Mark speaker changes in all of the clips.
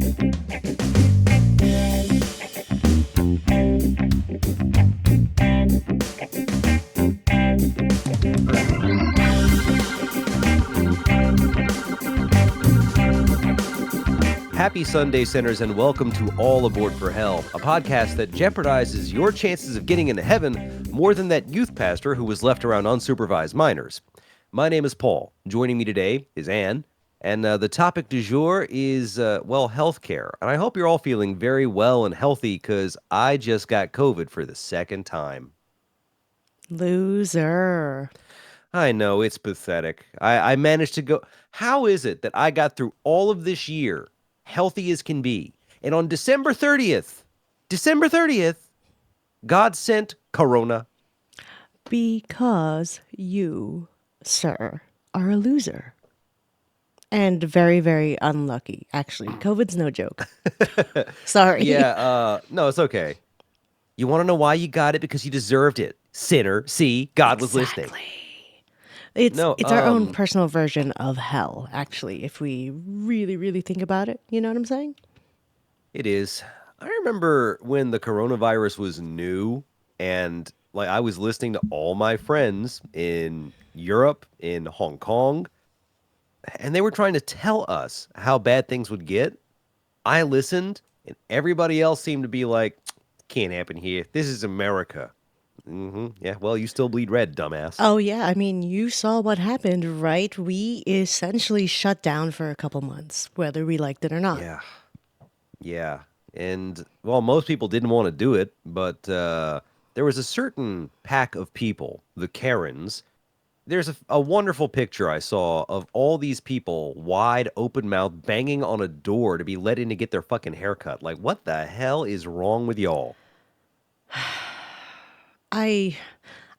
Speaker 1: Happy Sunday, sinners, and welcome to All Aboard for Hell, a podcast that jeopardizes your chances of getting into heaven more than that youth pastor who was left around unsupervised minors. My name is Paul. Joining me today is Anne, and the topic du jour is, healthcare. And I hope you're all feeling very well and healthy because I just got COVID for the second time.
Speaker 2: Loser.
Speaker 1: I know, it's pathetic. I managed to go. How is it that I got through all of this year healthy as can be, and on December 30th, God sent Corona?
Speaker 2: Because you, sir, are a loser. And very, very unlucky. Actually, COVID's no joke. Sorry.
Speaker 1: Yeah, no, it's okay. You want to know why you got it? Because you deserved it. Sinner. See, God was listening.
Speaker 2: It's our own personal version of hell, actually, if we really, really think about it. You know what I'm saying?
Speaker 1: It is. I remember when the coronavirus was new and I was listening to all my friends in Europe, in Hong Kong, and they were trying to tell us how bad things would get. I listened, and everybody else seemed to be like, can't happen here. This is America. Yeah, well, you still bleed red, dumbass.
Speaker 2: Oh, yeah. I mean, you saw what happened, right? We essentially shut down for a couple months, whether we liked it or not.
Speaker 1: Yeah. And, well, most people didn't want to do it, but there was a certain pack of people, the Karens. There's a wonderful picture I saw of all these people, wide open mouth, banging on a door to be let in to get their fucking haircut. Like, what the hell is wrong with y'all?
Speaker 2: I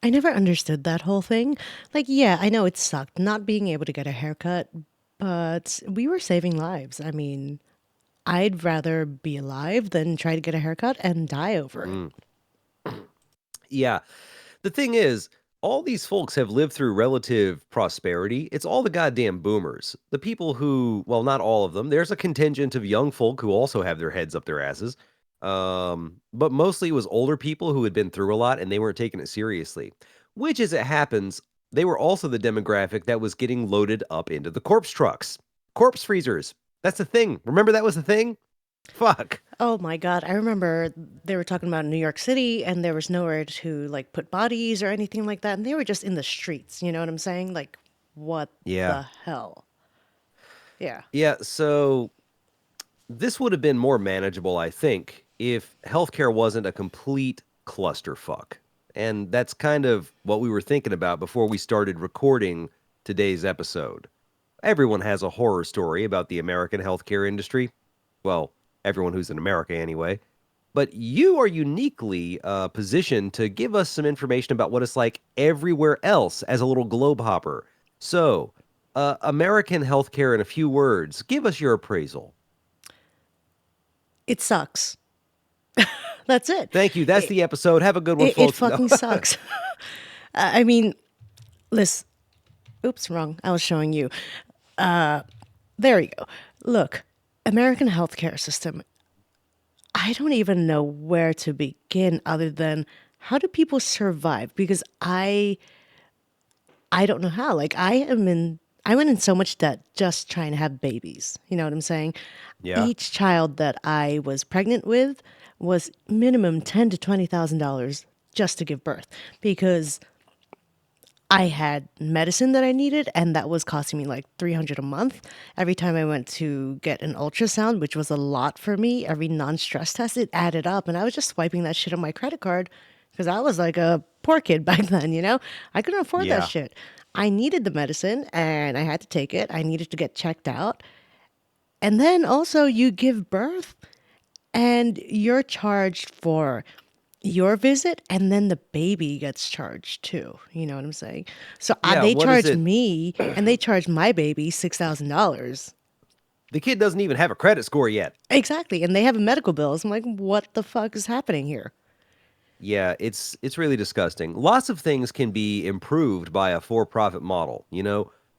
Speaker 2: never understood that whole thing. Like, yeah, I know it sucked not being able to get a haircut, but we were saving lives. I mean, I'd rather be alive than try to get a haircut and die over it.
Speaker 1: Yeah. The thing is, all these folks have lived through relative prosperity. It's all the goddamn boomers. The people who, well, not all of them. There's a contingent of young folk who also have their heads up their asses. But mostly it was older people who had been through a lot and they weren't taking it seriously. Which, as it happens, they were also the demographic that was getting loaded up into the corpse trucks. Corpse freezers. That's the thing. Remember that was the thing? Fuck.
Speaker 2: Oh my God. I remember they were talking about New York City and there was nowhere to like put bodies or anything like that. And they were just in the streets. You know what I'm saying? Like, what the hell? Yeah.
Speaker 1: Yeah, so this would have been more manageable, I think, if healthcare wasn't a complete clusterfuck. And that's kind of what we were thinking about before we started recording today's episode. Everyone has a horror story about the American healthcare industry. Well, everyone who's in America anyway. But you are uniquely positioned to give us some information about what it's like everywhere else as a little globe hopper. So, American healthcare in a few words. Give us your appraisal.
Speaker 2: It sucks. That's it.
Speaker 1: Thank you. That's the episode. Have a good one,
Speaker 2: It
Speaker 1: folks.
Speaker 2: fucking sucks. I mean, listen. Oops, wrong. I was showing you. There you go. Look, American healthcare system. I don't even know where to begin other than how do people survive? Because I don't know how. Like I went in so much debt just trying to have babies. You know what I'm saying?
Speaker 1: Yeah.
Speaker 2: Each child that I was pregnant with was minimum $10,000 to $20,000 just to give birth because I had medicine that I needed, and that was costing me like $300 a month. Every time I went to get an ultrasound, which was a lot for me, every non-stress test, it added up, and I was just swiping that shit on my credit card because I was like a poor kid back then, you know? I couldn't afford that shit. I needed the medicine, and I had to take it. I needed to get checked out. And then also you give birth, and you're charged for your visit, and then the baby gets charged too. You know what I'm saying? So they charged me, and they charged my baby $6,000.
Speaker 1: The kid doesn't even have a credit score yet.
Speaker 2: Exactly, and they have medical bills. I'm like, what the fuck is happening here?
Speaker 1: Yeah, it's really disgusting. Lots of things can be improved by a for-profit model. You know,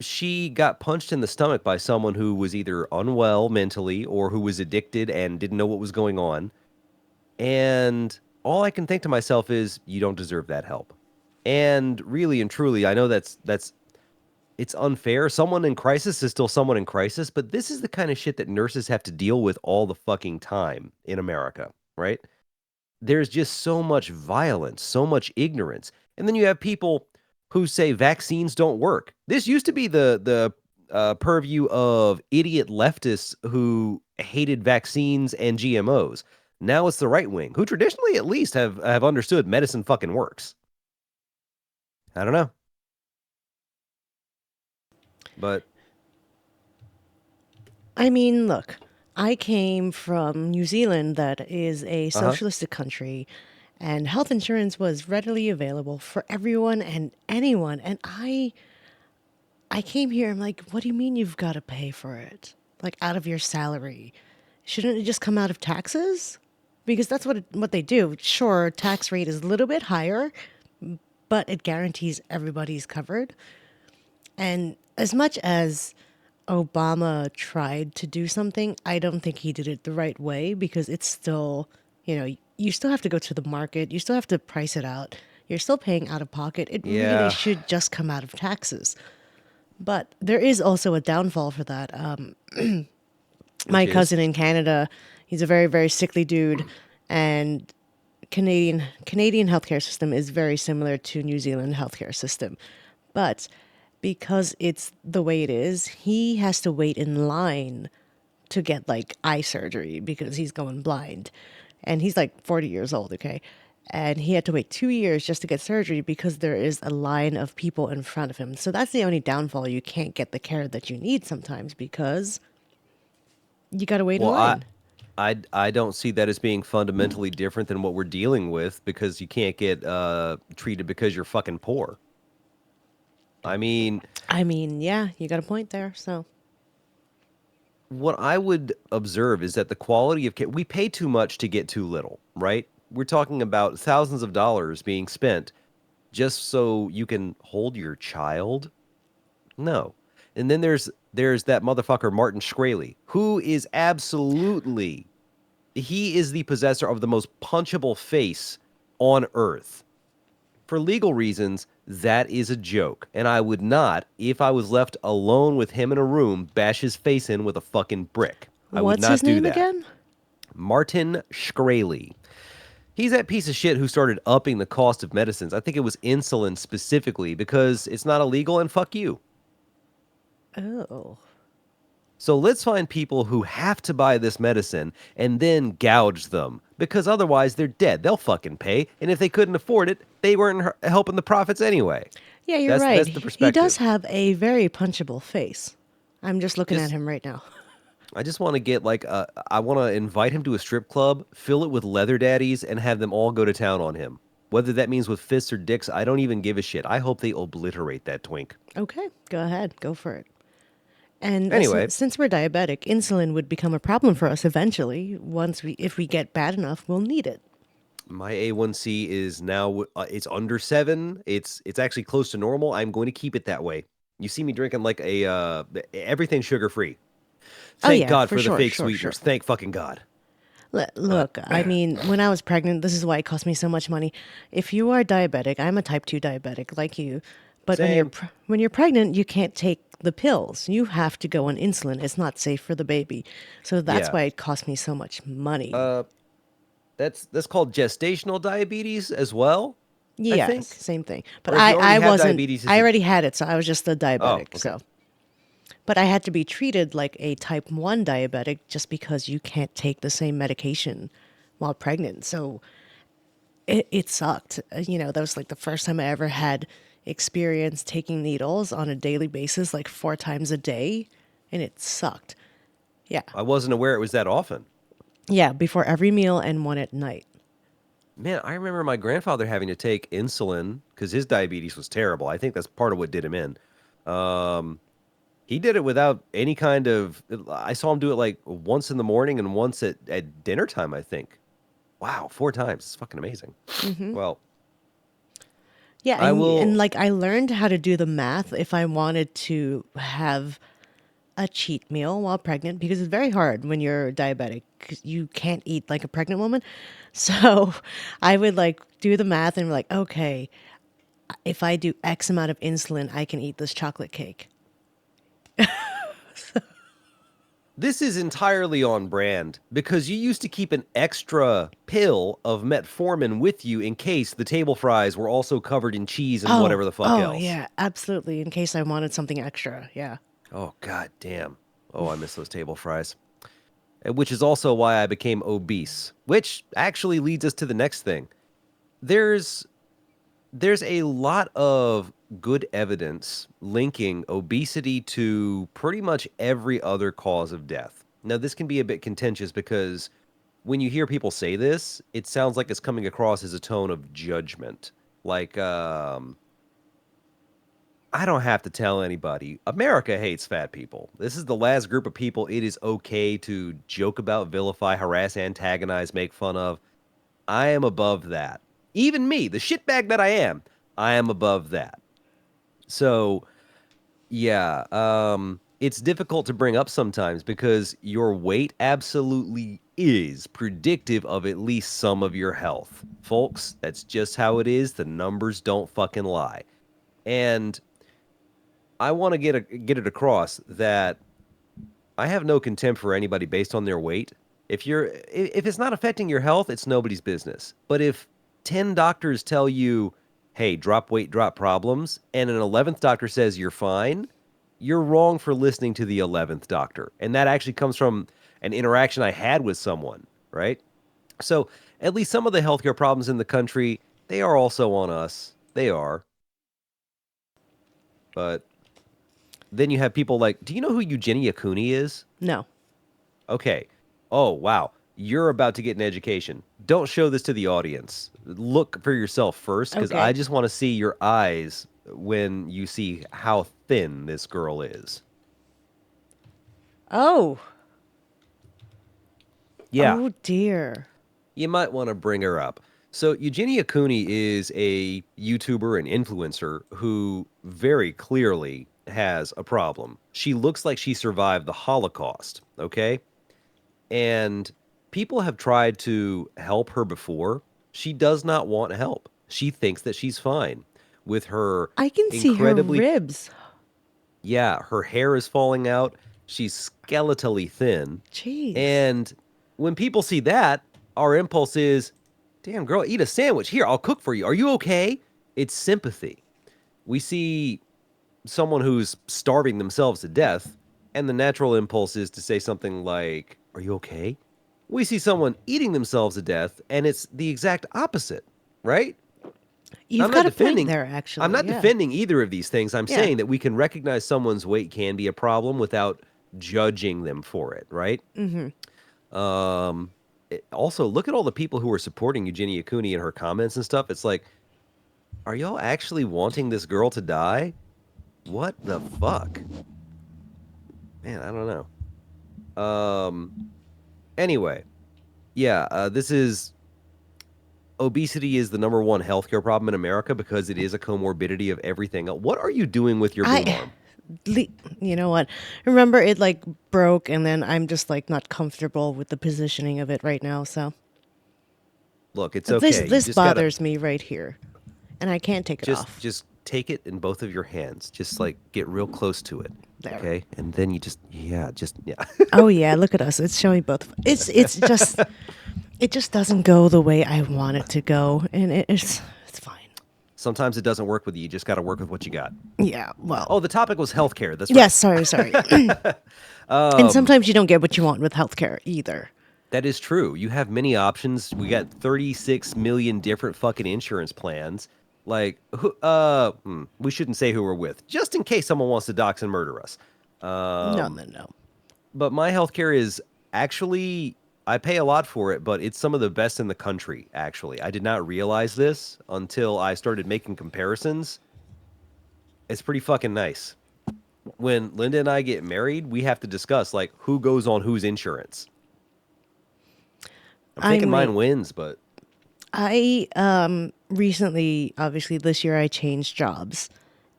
Speaker 1: she got punched in the stomach by someone who was either unwell mentally or who was addicted and didn't know what was going on. And all I can think to myself is, you don't deserve that help. And really and truly, I know that's it's unfair. Someone in crisis is still someone in crisis, but this is the kind of shit that nurses have to deal with all the fucking time in America, right? There's just so much violence, so much ignorance. And then you have people who say vaccines don't work. This used to be the purview of idiot leftists who hated vaccines and GMOs. Now it's the right wing, who traditionally at least have understood medicine fucking works. I don't know. But
Speaker 2: I mean, look, I came from New Zealand, that is a
Speaker 1: uh-huh.
Speaker 2: socialistic country, and health insurance was readily available for everyone and anyone. And I came here, I'm like, what do you mean you've got to pay for it? Like out of your salary. Shouldn't it just come out of taxes? Because that's what they do. Sure, tax rate is a little bit higher, but it guarantees everybody's covered. And as much as Obama tried to do something, I don't think he did it the right way, because it's still, you still have to go to the market, you still have to price it out, you're still paying out of pocket. It really
Speaker 1: Yeah,
Speaker 2: should just come out of taxes. But there is also a downfall for that.
Speaker 1: which
Speaker 2: My
Speaker 1: is
Speaker 2: cousin in Canada, he's a very, very sickly dude, and Canadian healthcare system is very similar to New Zealand healthcare system. But because it's the way it is, he has to wait in line to get like eye surgery because he's going blind. And he's like 40 years old, okay? And he had to wait 2 years just to get surgery because there is a line of people in front of him. So that's the only downfall. You can't get the care that you need sometimes because you got to wait in
Speaker 1: well, I
Speaker 2: line.
Speaker 1: I don't see that as being fundamentally different than what we're dealing with because you can't get treated because you're fucking poor. I mean,
Speaker 2: I mean, yeah, you got a point there. So,
Speaker 1: what I would observe is that the quality of care, we pay too much to get too little, right? We're talking about thousands of dollars being spent just so you can hold your child. No. And then there's that motherfucker Martin Shkreli, who is absolutely, he is the possessor of the most punchable face on earth. For legal reasons, that is a joke. And I would not, if I was left alone with him in a room, bash his face in with a fucking brick. I would
Speaker 2: what's his
Speaker 1: not do
Speaker 2: name
Speaker 1: that.
Speaker 2: again?
Speaker 1: Martin Shkreli. He's that piece of shit who started upping the cost of medicines. I think it was insulin specifically because it's not illegal and fuck you.
Speaker 2: Oh.
Speaker 1: So let's find people who have to buy this medicine and then gouge them because otherwise they're dead. They'll fucking pay. And if they couldn't afford it, they weren't helping the profits anyway.
Speaker 2: Yeah, you're
Speaker 1: That's
Speaker 2: right.
Speaker 1: the
Speaker 2: He does
Speaker 1: perspective.
Speaker 2: have a very punchable face. I'm just looking at
Speaker 1: Just
Speaker 2: him right now.
Speaker 1: I just want to get like I want to invite him to a strip club, fill it with leather daddies, and have them all go to town on him. Whether that means with fists or dicks, I don't even give a shit. I hope they obliterate that twink.
Speaker 2: Okay, go ahead, go for it. And
Speaker 1: Anyway,
Speaker 2: since we're diabetic, insulin would become a problem for us eventually. If we get bad enough, we'll need it.
Speaker 1: my A1C is now it's under 7. It's actually close to normal. I'm going to keep it that way. You see me drinking like a everything sugar free.
Speaker 2: Oh
Speaker 1: Thank
Speaker 2: yeah,
Speaker 1: God
Speaker 2: for
Speaker 1: for the
Speaker 2: sure,
Speaker 1: fake
Speaker 2: sure, sure.
Speaker 1: sweeteners. Thank fucking God.
Speaker 2: Look, I mean, when I was pregnant, this is why it cost me so much money. If you are diabetic, I'm a type 2 diabetic like you, but
Speaker 1: Same.
Speaker 2: when you're pregnant, you can't take the pills. You have to go on insulin. It's not safe for the baby. So that's
Speaker 1: Yeah.
Speaker 2: why it cost me so much money.
Speaker 1: Uh that's called gestational diabetes as well, I
Speaker 2: Yes,
Speaker 1: think.
Speaker 2: same thing. But
Speaker 1: Or if you already
Speaker 2: I
Speaker 1: have
Speaker 2: wasn't,
Speaker 1: diabetes, is
Speaker 2: I
Speaker 1: it?
Speaker 2: already had it, so I was just a
Speaker 1: Oh,
Speaker 2: diabetic.
Speaker 1: okay.
Speaker 2: So, but I had to be treated like a type 1 diabetic just because you can't take the same medication while pregnant. So it sucked. That was like the first time I ever had experience taking needles on a daily basis, like 4 times a day, and it sucked. Yeah.
Speaker 1: I wasn't aware it was that often.
Speaker 2: Yeah, before every meal and one at night.
Speaker 1: Man, I remember my grandfather having to take insulin because his diabetes was terrible. I think that's part of what did him in. Um, he did it without any kind of. I saw him do it like once in the morning and once at dinner time, I think. Wow, 4 times. It's fucking amazing. Well,
Speaker 2: Yeah,
Speaker 1: I
Speaker 2: and
Speaker 1: will.
Speaker 2: like I learned how to do the math if I wanted to have a cheat meal while pregnant because it's very hard when you're diabetic 'cause you can't eat like a pregnant woman. So I would like do the math and be like, okay, if I do X amount of insulin, I can eat this chocolate cake.
Speaker 1: This is entirely on brand because you used to keep an extra pill of metformin with you in case the table fries were also covered in cheese and
Speaker 2: Oh,
Speaker 1: whatever the fuck
Speaker 2: oh
Speaker 1: else.
Speaker 2: yeah, absolutely. In case I wanted something extra. Yeah.
Speaker 1: Oh, god damn. Oh, I miss those table fries. Which is also why I became obese, which actually leads us to the next thing. There's there's a lot of good evidence linking obesity to pretty much every other cause of death. Now, this can be a bit contentious because when you hear people say this, it sounds like it's coming across as a tone of judgment. Like, I don't have to tell anybody. America hates fat people. This is the last group of people it is okay to joke about, vilify, harass, antagonize, make fun of. I am above that. Even me, the shitbag that I am above that. So, yeah, it's difficult to bring up sometimes because your weight absolutely is predictive of at least some of your health. Folks, that's just how it is. The numbers don't fucking lie. And I want to get it across that I have no contempt for anybody based on their weight. If it's not affecting your health, it's nobody's business. But if 10 doctors tell you, "Hey, drop weight, drop problems," and an 11th doctor says you're fine, you're wrong for listening to the 11th doctor. And that actually comes from an interaction I had with someone, right? So, at least some of the healthcare problems in the country, they are also on us. They are. But then you have people like, do you know who Eugenia Cooney is?
Speaker 2: No.
Speaker 1: Okay. Oh, wow. You're about to get an education. Don't show this to the audience. Look for yourself first, because I
Speaker 2: Okay.
Speaker 1: just want to see your eyes when you see how thin this girl is.
Speaker 2: Oh.
Speaker 1: Yeah,
Speaker 2: Oh dear.
Speaker 1: you might want to bring her up. So, Eugenia Cooney is a YouTuber and influencer who very clearly has a problem. She looks like she survived the Holocaust, okay? And people have tried to help her before. She does not want help. She thinks that she's fine with her
Speaker 2: I can see her
Speaker 1: incredibly,
Speaker 2: ribs.
Speaker 1: yeah, her hair is falling out. She's skeletally thin.
Speaker 2: Jeez.
Speaker 1: And when people see that, our impulse is, damn, girl, eat a sandwich. Here, I'll cook for you. Are you okay? It's sympathy. We see someone who's starving themselves to death, and the natural impulse is to say something like, "Are you okay?" We see someone eating themselves to death, and it's the exact opposite, right?
Speaker 2: You've
Speaker 1: I'm not
Speaker 2: got a point
Speaker 1: defending
Speaker 2: there,
Speaker 1: I'm
Speaker 2: actually.
Speaker 1: not
Speaker 2: Yeah.
Speaker 1: defending either of these things. I'm
Speaker 2: Yeah.
Speaker 1: saying that we can recognize someone's weight can be a problem without judging them for it, right? Also, look at all the people who are supporting Eugenia Cooney in her comments and stuff. It's like, are y'all actually wanting this girl to die? What the fuck? Man, I don't know. Anyway, yeah, this is obesity is the number one healthcare problem in America because it is a comorbidity of everything. What are you doing with your boom
Speaker 2: I
Speaker 1: arm?
Speaker 2: le- you know what? Remember it like broke and then I'm just like not comfortable with the positioning of it right now, so
Speaker 1: Look, it's
Speaker 2: this
Speaker 1: okay. You
Speaker 2: this
Speaker 1: just gotta
Speaker 2: bothers me right here. And I can't take it off.
Speaker 1: just take it in both of your hands. Just like get real close to it,
Speaker 2: There.
Speaker 1: okay? And then you just yeah.
Speaker 2: Oh yeah, look at us. It's showing both. It's just it just doesn't go the way I want it to go and it's fine.
Speaker 1: Sometimes it doesn't work with you. You just got to work with what you got.
Speaker 2: Yeah, well.
Speaker 1: Oh, the topic was healthcare. That's right.
Speaker 2: Yes, sorry. And sometimes you don't get what you want with healthcare either.
Speaker 1: That is true. You have many options. We got 36 million different fucking insurance plans. Like, we shouldn't say who we're with, just in case someone wants to dox and murder us.
Speaker 2: No, no, no.
Speaker 1: But my healthcare is actually, I pay a lot for it, but it's some of the best in the country, actually. I did not realize this until I started making comparisons. It's pretty fucking nice. When Linda and I get married, we have to discuss, like, who goes on whose insurance. I'm
Speaker 2: I
Speaker 1: thinking
Speaker 2: mean,
Speaker 1: mine wins, but
Speaker 2: I recently, obviously this year I changed jobs.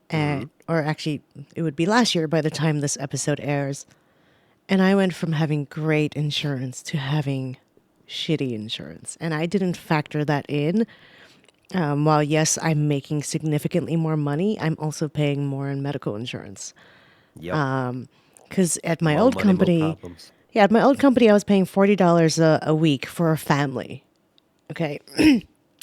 Speaker 1: Hmm.
Speaker 2: Or actually, it would be last year by the time this episode airs. And I went from having great insurance to having shitty insurance. And I didn't factor that in. While, yes, I'm making significantly more money, I'm also paying more in medical insurance.
Speaker 1: Yep.
Speaker 2: Because at my
Speaker 1: Mo
Speaker 2: old
Speaker 1: money, mo
Speaker 2: company,
Speaker 1: problems.
Speaker 2: yeah, at my old company, I was paying $40 a week for a family. Okay.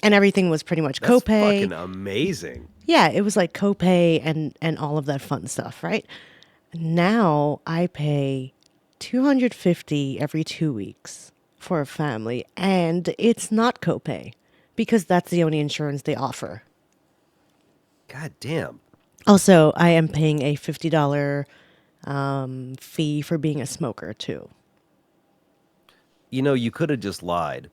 Speaker 2: And everything was pretty much
Speaker 1: That's
Speaker 2: copay.
Speaker 1: fucking amazing.
Speaker 2: Yeah, it was like copay and all of that fun stuff, right? Now I pay 250 every 2 weeks for a family and it's not copay because that's the only insurance they offer.
Speaker 1: God damn.
Speaker 2: Also, I am paying a $50 fee for being a smoker too.
Speaker 1: You could have just lied,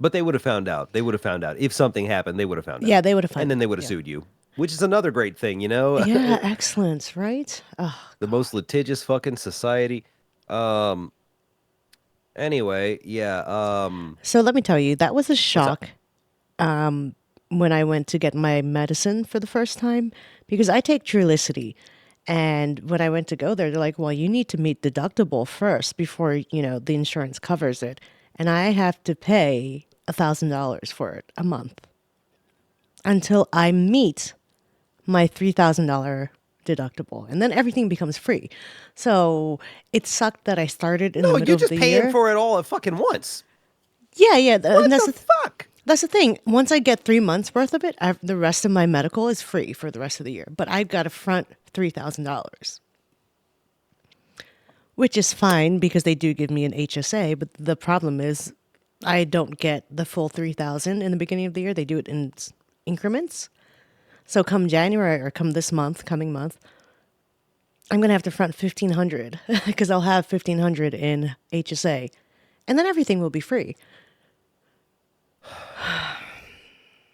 Speaker 1: but they would have found out. They would have found out. If something happened, they would have found
Speaker 2: Yeah,
Speaker 1: out.
Speaker 2: they would have
Speaker 1: And
Speaker 2: found
Speaker 1: then they
Speaker 2: out.
Speaker 1: would have
Speaker 2: Yeah.
Speaker 1: sued you, which is another great thing,
Speaker 2: Yeah, excellent, right? Oh,
Speaker 1: the most litigious fucking society. Um, anyway, yeah.
Speaker 2: so let me tell you, that was a
Speaker 1: What's up?
Speaker 2: shock when I went to get my medicine for the first time because I take Trulicity. And when I went to go there, they're like, well, you need to meet deductible first before, the insurance covers it. And I have to pay $1,000 for it a month until I meet my $3,000 deductible. And then everything becomes free. So it sucked that I started in the
Speaker 1: No,
Speaker 2: middle
Speaker 1: you're
Speaker 2: of
Speaker 1: just
Speaker 2: the
Speaker 1: paying
Speaker 2: year.
Speaker 1: for it all at fucking once.
Speaker 2: Yeah, yeah. And
Speaker 1: What the fuck?
Speaker 2: that's the thing. Once I get 3 months worth of it, the rest of my medical is free for the rest of the year. But I've got to front $3,000, which is fine because they do give me an HSA. But the problem is, I don't get the full 3,000 in the beginning of the year. They do it in increments. So come January or come this month, coming month, I'm gonna have to front 1,500 because I'll have 1,500 in HSA, and then everything will be free.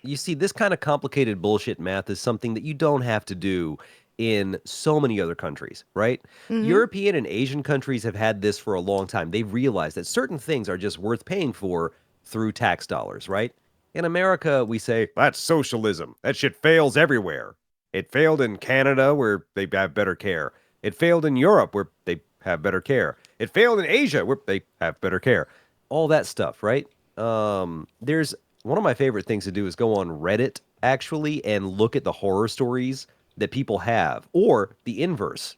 Speaker 1: You see, this kind of complicated bullshit math is something that you don't have to do in so many other countries, right? European and Asian countries have had this for a long time. They've realized that certain things are just worth paying for through tax dollars, right? In America, we say, that's socialism. That shit fails everywhere. It failed in Canada, where they have better care. It failed in Europe, where they have better care. It failed in Asia, where they have better care. All that stuff, right? There's one of my favorite things to do is go on Reddit actually and look at the horror stories that people have, or the inverse,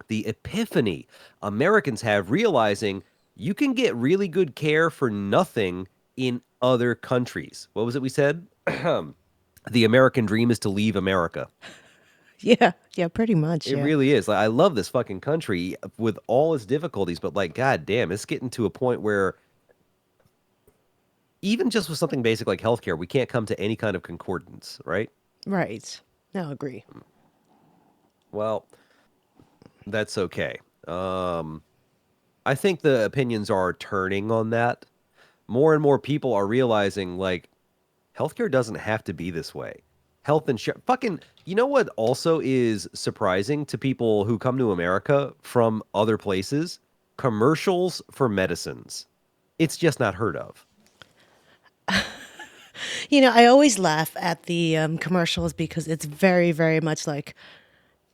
Speaker 1: the epiphany Americans have realizing you can get really good care for nothing in other countries. What was it we said? The American dream is to leave America.
Speaker 2: Yeah, yeah, pretty much.
Speaker 1: It
Speaker 2: Yeah.
Speaker 1: really is. Like, I love this fucking country with all its difficulties, but like, god damn, it's getting to a point where even just with something basic like healthcare, we can't come to any kind of concordance, right?
Speaker 2: Right. No, agree.
Speaker 1: Well, that's okay. Um, I think the opinions are turning on that. More and more people are realizing like healthcare doesn't have to be this way. Health insurance, fucking, you know what also is surprising to people who come to America from other places? Commercials for medicines. It's just not heard of.
Speaker 2: I always laugh at the commercials because it's very, very much like,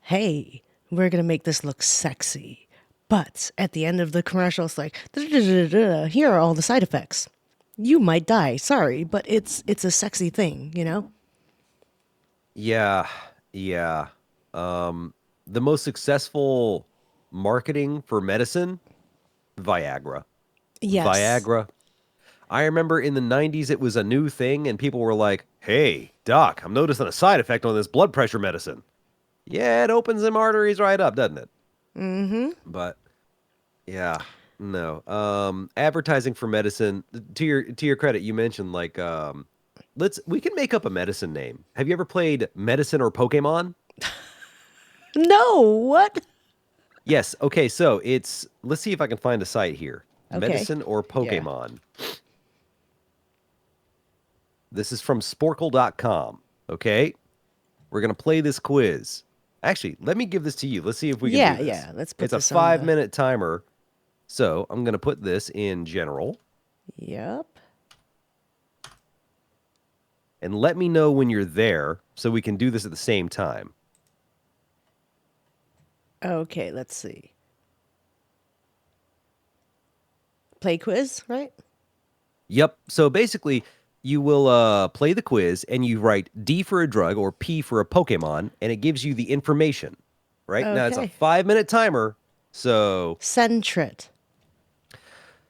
Speaker 2: hey, we're going to make this look sexy. But at the end of the commercial, it's like, "Da-da-da-da-da, here are all the side effects. You might die. Sorry, but it's a sexy thing, you know?
Speaker 1: Yeah, yeah. The most successful marketing for medicine, Viagra.
Speaker 2: Yes.
Speaker 1: Viagra. I remember in the 90s it was a new thing and people were like, "Hey, doc, I'm noticing a side effect on this blood pressure medicine." Yeah, it opens them arteries right up, doesn't it? But yeah, no. Advertising for medicine, to your credit, you mentioned like we can make up a medicine name. Have you ever played Medicine or Pokemon?
Speaker 2: No, what?
Speaker 1: Yes. Okay, so let's see if I can find a site here.
Speaker 2: Okay.
Speaker 1: Medicine or
Speaker 2: Yeah.
Speaker 1: Pokemon. This is from sporkle.com. Okay? We're going to play this quiz. Actually, let me give this to you. Let's see if we can do
Speaker 2: Yeah,
Speaker 1: this.
Speaker 2: yeah. Let's put
Speaker 1: It's a
Speaker 2: this on the.
Speaker 1: 5-minute timer. So I'm going to put this in general.
Speaker 2: Yep.
Speaker 1: and let me know when you're there so we can do this at the same time.
Speaker 2: Okay, let's see. Play quiz, right?
Speaker 1: Yep. So basically, you will play the quiz and you write D for a drug or P for a Pokemon, and it gives you the information. Right now, it's a
Speaker 2: Okay.
Speaker 1: 5-minute timer. So
Speaker 2: Centrit.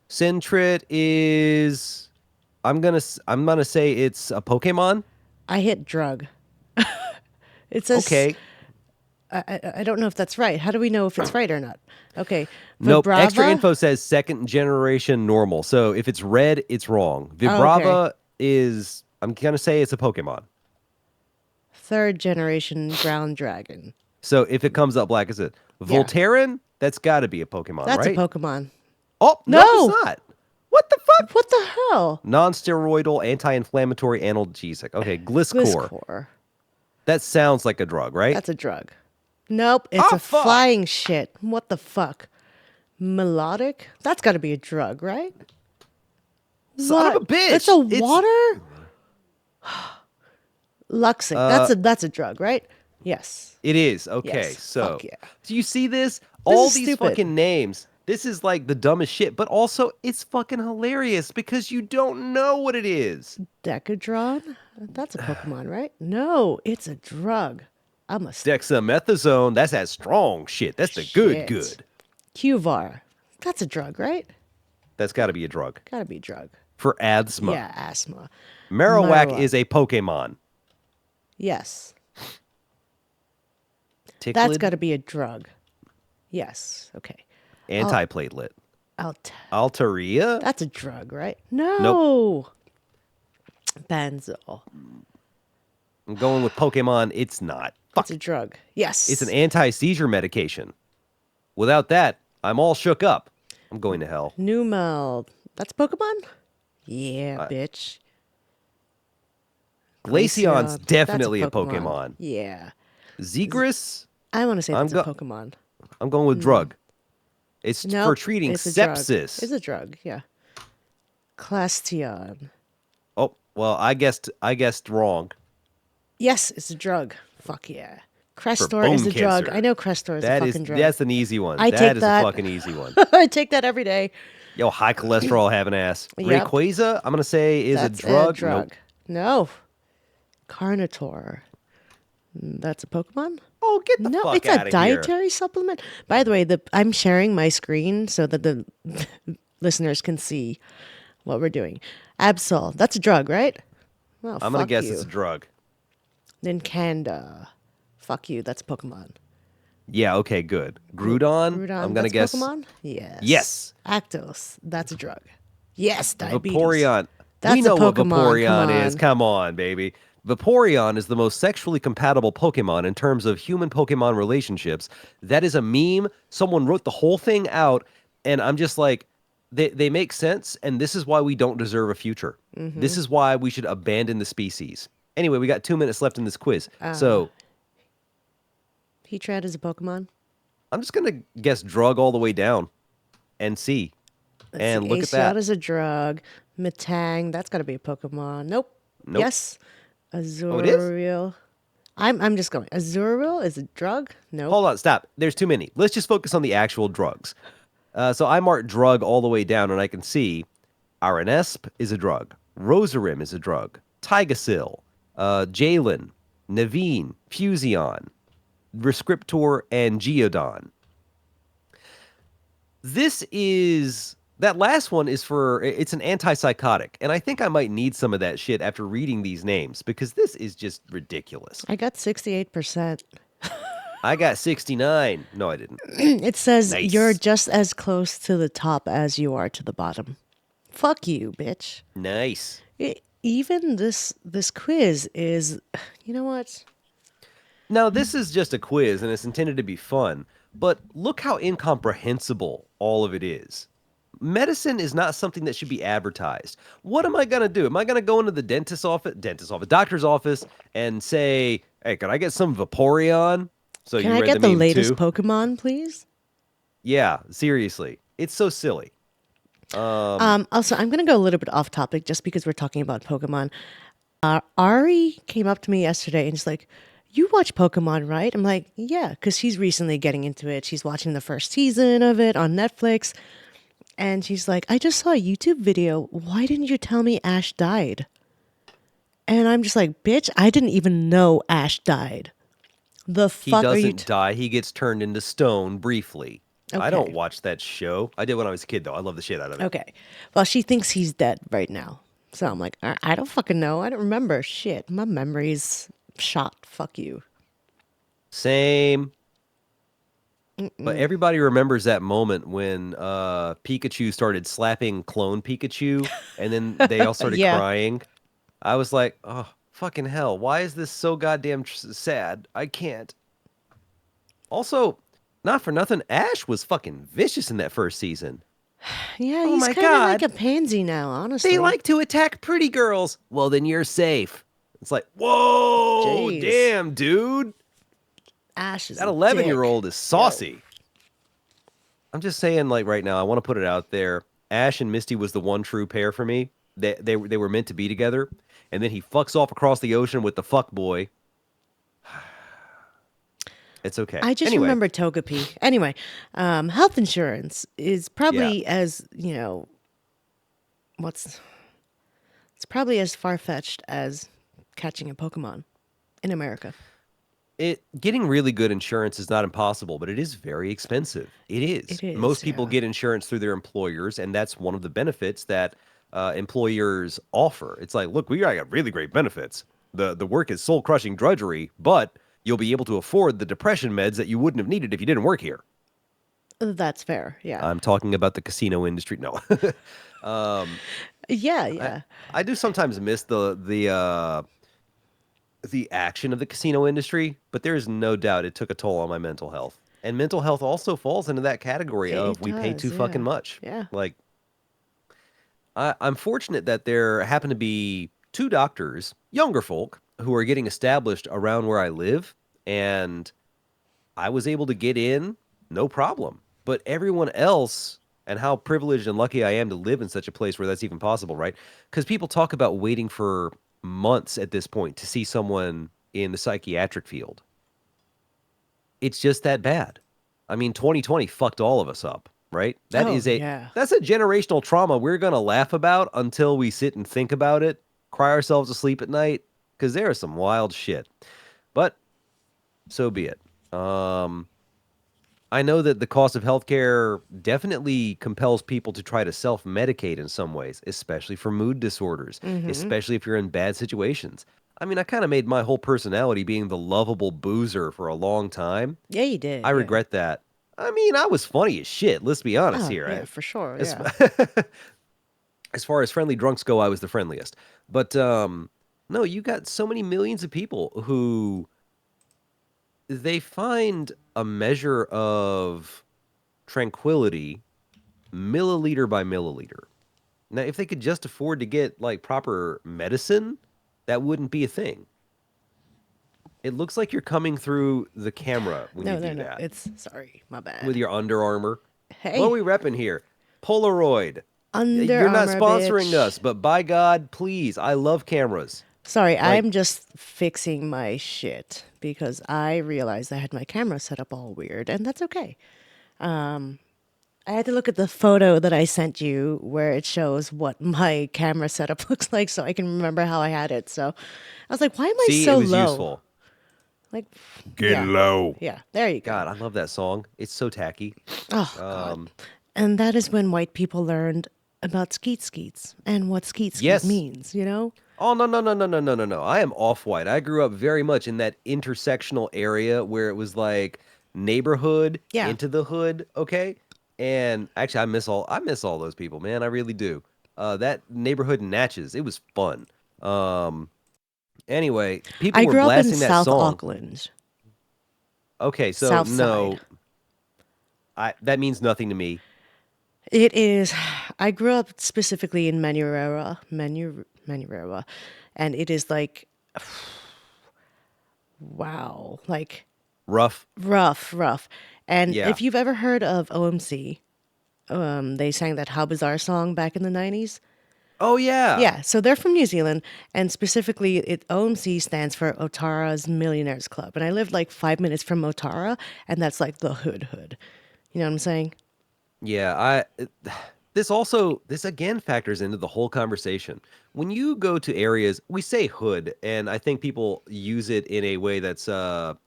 Speaker 1: Sentret is. I'm gonna say it's a Pokemon.
Speaker 2: I hit drug. It says
Speaker 1: Okay.
Speaker 2: I don't know if that's right. How do we know if it's right or not? Okay.
Speaker 1: Nope. Extra
Speaker 2: Vibrava.
Speaker 1: info says second generation normal. So if it's red, it's wrong.
Speaker 2: Oh, okay.
Speaker 1: Vibrava is. I'm gonna say it's a Pokemon.
Speaker 2: Third generation ground dragon.
Speaker 1: So if it comes up black, is it
Speaker 2: Yeah.
Speaker 1: Voltaren? That's got to be a Pokemon,
Speaker 2: That's
Speaker 1: right?
Speaker 2: a Pokemon.
Speaker 1: Oh no,
Speaker 2: No!
Speaker 1: it's not. What the fuck?
Speaker 2: What the hell?
Speaker 1: Non-steroidal, anti-inflammatory, analgesic. Okay, Gliscor.
Speaker 2: Gliscor.
Speaker 1: That sounds like a drug, right?
Speaker 2: That's a drug. Nope, it's
Speaker 1: Oh,
Speaker 2: a
Speaker 1: fuck.
Speaker 2: flying shit. What the fuck? Melodic? That's got to be a drug, right?
Speaker 1: Son of a
Speaker 2: What?
Speaker 1: bitch.
Speaker 2: It's a water? Luxic. That's a drug, right? Yes.
Speaker 1: It is. Okay,
Speaker 2: Yes,
Speaker 1: so
Speaker 2: fuck yeah.
Speaker 1: do you see this? All
Speaker 2: is
Speaker 1: these
Speaker 2: stupid.
Speaker 1: fucking names. This is like the dumbest shit, but also it's fucking hilarious because you don't know what it is.
Speaker 2: Decadron? That's a Pokemon, right? No, it's a drug. I'm a
Speaker 1: Dexamethasone, that's that strong shit. That's the
Speaker 2: Shit.
Speaker 1: good.
Speaker 2: Qvar. That's a drug, right?
Speaker 1: That's got to be a drug.
Speaker 2: Gotta be a drug.
Speaker 1: For asthma.
Speaker 2: Yeah, asthma.
Speaker 1: Marowak
Speaker 2: Marowak.
Speaker 1: is a Pokemon.
Speaker 2: Yes.
Speaker 1: Ticklid,
Speaker 2: That's got to be a drug. Yes. Okay.
Speaker 1: antiplatelet.
Speaker 2: Alt.
Speaker 1: Altaria?
Speaker 2: That's a drug, right? No. Banzel.
Speaker 1: I'm going with Pokemon. It's not. Fuck.
Speaker 2: That's a drug. Yes.
Speaker 1: It's an anti-seizure medication. Without that, I'm all shook up. I'm going to hell.
Speaker 2: Numel. That's Pokemon? Yeah, bitch.
Speaker 1: Glaceon's
Speaker 2: Glaceon.
Speaker 1: definitely
Speaker 2: That's
Speaker 1: a Pokemon.
Speaker 2: Yeah.
Speaker 1: Zegris?
Speaker 2: I want to say
Speaker 1: I'm
Speaker 2: that's a
Speaker 1: go-
Speaker 2: Pokemon.
Speaker 1: I'm going with drug. It's
Speaker 2: No,
Speaker 1: for treating
Speaker 2: it's a drug.
Speaker 1: sepsis.
Speaker 2: It's a drug, yeah. Clastion.
Speaker 1: Oh, well, I guessed wrong.
Speaker 2: Yes, it's a drug. Fuck yeah. Crestor
Speaker 1: bone
Speaker 2: is a drug.
Speaker 1: cancer.
Speaker 2: I know Crestor is
Speaker 1: That
Speaker 2: a
Speaker 1: is
Speaker 2: fucking drug.
Speaker 1: that's an easy one.
Speaker 2: I
Speaker 1: That
Speaker 2: take
Speaker 1: is
Speaker 2: that.
Speaker 1: a fucking easy one.
Speaker 2: I take that every day.
Speaker 1: Yo, high cholesterol having ass.
Speaker 2: Yep.
Speaker 1: Rayquaza, I'm gonna say is
Speaker 2: That's
Speaker 1: a drug.
Speaker 2: A drug.
Speaker 1: Nope.
Speaker 2: No. Carnotaur. That's a Pokemon?
Speaker 1: Oh, get the
Speaker 2: No,
Speaker 1: fuck
Speaker 2: it's
Speaker 1: out
Speaker 2: a
Speaker 1: of here.
Speaker 2: dietary supplement. By the way, I'm sharing my screen so that the listeners can see what we're doing. Absol. That's a drug, right? Well,
Speaker 1: I'm gonna
Speaker 2: fuck
Speaker 1: guess
Speaker 2: you.
Speaker 1: it's a drug.
Speaker 2: Nincanda. Fuck you. That's a Pokemon.
Speaker 1: Yeah, okay, good. Groudon,
Speaker 2: Groudon.
Speaker 1: I'm gonna
Speaker 2: That's
Speaker 1: guess
Speaker 2: Pokemon? Yes.
Speaker 1: Yes.
Speaker 2: Actos. That's a drug. Yes. Diabetes.
Speaker 1: Vaporeon.
Speaker 2: That's
Speaker 1: we
Speaker 2: a
Speaker 1: know what
Speaker 2: Pokemon,
Speaker 1: Vaporeon
Speaker 2: come
Speaker 1: is.
Speaker 2: on.
Speaker 1: Come on, baby. Vaporeon is the most sexually compatible Pokemon in terms of human Pokemon relationships. That is a meme. Someone wrote the whole thing out, and I'm just like, they make sense, and this is why we don't deserve a future.
Speaker 2: Mm-hmm.
Speaker 1: This is why we should abandon the species. Anyway, we got 2 minutes left in this quiz.
Speaker 2: Uh-huh.
Speaker 1: So
Speaker 2: Heatran is a Pokemon.
Speaker 1: I'm just going to guess drug all the way down and see. And look at that.
Speaker 2: is a drug. Metang, that's got to be a Pokemon. Nope.
Speaker 1: Nope.
Speaker 2: Yes.
Speaker 1: Oh, it is?
Speaker 2: Azuriel. I'm just going. Azuriel is a drug? Nope.
Speaker 1: Hold on, stop. There's too many. Let's just focus on the actual drugs. So I marked drug all the way down, and I can see Aranesp is a drug. Rosarim is a drug. Tigasil, Jalen, Naveen, Fusion, Rescriptor, and Geodon. That last one is it's an antipsychotic, and I think I might need some of that shit after reading these names, because this is just ridiculous.
Speaker 2: I got 68%.
Speaker 1: I got 69. No, I didn't.
Speaker 2: It says
Speaker 1: Nice.
Speaker 2: you're just as close to the top as you are to the bottom. Fuck you, bitch.
Speaker 1: Nice.
Speaker 2: Even this quiz is, you know what?
Speaker 1: Now, this is just a quiz, and it's intended to be fun, but look how incomprehensible all of it is. Medicine is not something that should be advertised. What am I going to do? Am I going to go into the doctor's office, and say, hey, can I get some Vaporeon? So
Speaker 2: Can
Speaker 1: you
Speaker 2: I
Speaker 1: read
Speaker 2: get the
Speaker 1: meme
Speaker 2: latest
Speaker 1: too?
Speaker 2: Pokemon, please?
Speaker 1: Yeah, seriously. It's so silly.
Speaker 2: Also, I'm going to go a little bit off topic just because we're talking about Pokemon. Ari came up to me yesterday and she's like, "You watch Pokemon, right?" I'm like, "Yeah," because she's recently getting into it. She's watching the first season of it on Netflix. And she's like, "I just saw a YouTube video. Why didn't you tell me Ash died?" And I'm just like, "Bitch, I didn't even know Ash died. The
Speaker 1: He
Speaker 2: fuck are you?
Speaker 1: doesn't die. He gets turned into stone briefly. I don't
Speaker 2: Okay.
Speaker 1: watch that show. I did when I was a kid, though. I love the shit out of it.
Speaker 2: Okay. Well, she thinks he's dead right now. So I'm like, I don't fucking know. I don't remember shit. My memory's shot. Fuck you.
Speaker 1: Same. But everybody remembers that moment when Pikachu started slapping clone Pikachu, and then they all started
Speaker 2: Yeah.
Speaker 1: crying. I was like, oh, fucking hell. Why is this so goddamn sad? I can't. Also, not for nothing, Ash was fucking vicious in that first season.
Speaker 2: Yeah,
Speaker 1: Oh
Speaker 2: he's
Speaker 1: my
Speaker 2: kind of like
Speaker 1: god.
Speaker 2: a pansy now,
Speaker 1: They
Speaker 2: honestly.
Speaker 1: like to attack pretty girls. Well, then you're safe. It's like, whoa,
Speaker 2: Jeez.
Speaker 1: damn, dude.
Speaker 2: Ash is
Speaker 1: That
Speaker 2: a
Speaker 1: 11-year-old
Speaker 2: dick.
Speaker 1: old is
Speaker 2: Yo.
Speaker 1: saucy. I'm just saying, like right now, I want to put it out there. Ash and Misty was the one true pair for me. They were meant to be together, and then he fucks off across the ocean with the fuck boy. It's okay.
Speaker 2: I just
Speaker 1: Anyway,
Speaker 2: remember Togepi. Anyway, health insurance is
Speaker 1: yeah,
Speaker 2: probably as, what's it's probably as far fetched as catching a Pokemon in America.
Speaker 1: it getting really good insurance is not impossible, but it is very expensive. It is.
Speaker 2: It is,
Speaker 1: Most people
Speaker 2: yeah.
Speaker 1: get insurance through their employers, and that's one of the benefits that employers offer. It's like, look, we got really great benefits. The work is soul crushing drudgery, but you'll be able to afford the depression meds that you wouldn't have needed if you didn't work here.
Speaker 2: That's fair, yeah.
Speaker 1: I'm talking about the casino industry. No, um,
Speaker 2: Yeah,
Speaker 1: I
Speaker 2: yeah.
Speaker 1: I do sometimes miss the action of the casino industry, but there is no doubt it took a toll on my mental health. And mental health also falls into that category
Speaker 2: It
Speaker 1: of we pay too
Speaker 2: does,
Speaker 1: fucking
Speaker 2: yeah.
Speaker 1: much.
Speaker 2: Yeah.
Speaker 1: Like I'm fortunate that there happen to be two doctors, younger folk, who are getting established around where I live, and I was able to get in, no problem. But everyone else, and how privileged and lucky I am to live in such a place where that's even possible, right? Because people talk about waiting for months at this point to see someone in the psychiatric field. It's just that bad. I mean, 2020 fucked all of us up, right?
Speaker 2: Oh, yeah.
Speaker 1: That's a generational trauma we're going to laugh about until we sit and think about it, cry ourselves to sleep at night, because there is some wild shit. But so be it. I know that the cost of healthcare definitely compels people to try to self-medicate in some ways, especially for mood disorders,
Speaker 2: Mm-hmm.
Speaker 1: especially if you're in bad situations. I mean, I kind of made my whole personality being the lovable boozer for a long time.
Speaker 2: Yeah, you
Speaker 1: I
Speaker 2: did, yeah.
Speaker 1: regret that. I mean, I was funny as shit. Let's be honest
Speaker 2: Oh,
Speaker 1: here.
Speaker 2: yeah, for sure,
Speaker 1: As,
Speaker 2: yeah.
Speaker 1: as far as friendly drunks go, I was the friendliest. But no, you got so many millions of people who they find a measure of tranquility milliliter by milliliter. Now, if they could just afford to get like proper medicine, that wouldn't be a thing. It looks like you're coming through the camera when you
Speaker 2: No, no,
Speaker 1: do
Speaker 2: no.
Speaker 1: that
Speaker 2: It's sorry, my
Speaker 1: with
Speaker 2: bad.
Speaker 1: your Under Armour. What are
Speaker 2: Hey,
Speaker 1: we repping here? Polaroid.
Speaker 2: Under
Speaker 1: You're not
Speaker 2: Armour,
Speaker 1: sponsoring
Speaker 2: bitch.
Speaker 1: us, but by God, please, I love cameras.
Speaker 2: Sorry,
Speaker 1: Like,
Speaker 2: I'm just fixing my shit because I realized I had my camera set up all weird, and that's okay. I had to look at the photo that I sent you where it shows what my camera setup looks like so I can remember how I had it. So I was like, why am I
Speaker 1: see, it
Speaker 2: so
Speaker 1: was
Speaker 2: low?
Speaker 1: useful.
Speaker 2: Like,
Speaker 1: Get
Speaker 2: yeah,
Speaker 1: low.
Speaker 2: yeah, there you go.
Speaker 1: God, I love that song. It's so tacky.
Speaker 2: Oh, God.
Speaker 1: Um,
Speaker 2: And that is when white people learned about skeet skeets and what skeet skeet
Speaker 1: yes.
Speaker 2: means, you know?
Speaker 1: Oh no no no no no no no no! I am off-white. I grew up very much in that intersectional area where it was like neighborhood
Speaker 2: Yeah.
Speaker 1: into the hood, okay? And actually, I miss all those people, man. I really do. That neighborhood in Natchez, it was fun. Um, anyway, people
Speaker 2: I
Speaker 1: were
Speaker 2: grew up in
Speaker 1: blasting that
Speaker 2: South
Speaker 1: song.
Speaker 2: Auckland,
Speaker 1: Okay, so
Speaker 2: South Side.
Speaker 1: no, I that means nothing to me.
Speaker 2: It is, I grew up specifically in Manurewa, and it is like, wow, like
Speaker 1: Rough,
Speaker 2: rough, rough. And
Speaker 1: yeah.
Speaker 2: if you've ever heard of OMC, they sang that How Bizarre song back in the 90s.
Speaker 1: Oh yeah.
Speaker 2: Yeah, so they're from New Zealand, and specifically, OMC stands for Otara's Millionaires Club. And I lived like 5 minutes from Otara, and that's like the hood. You know what I'm saying?
Speaker 1: Yeah, this again factors into the whole conversation. When you go to areas, we say hood, and I think people use it in a way that's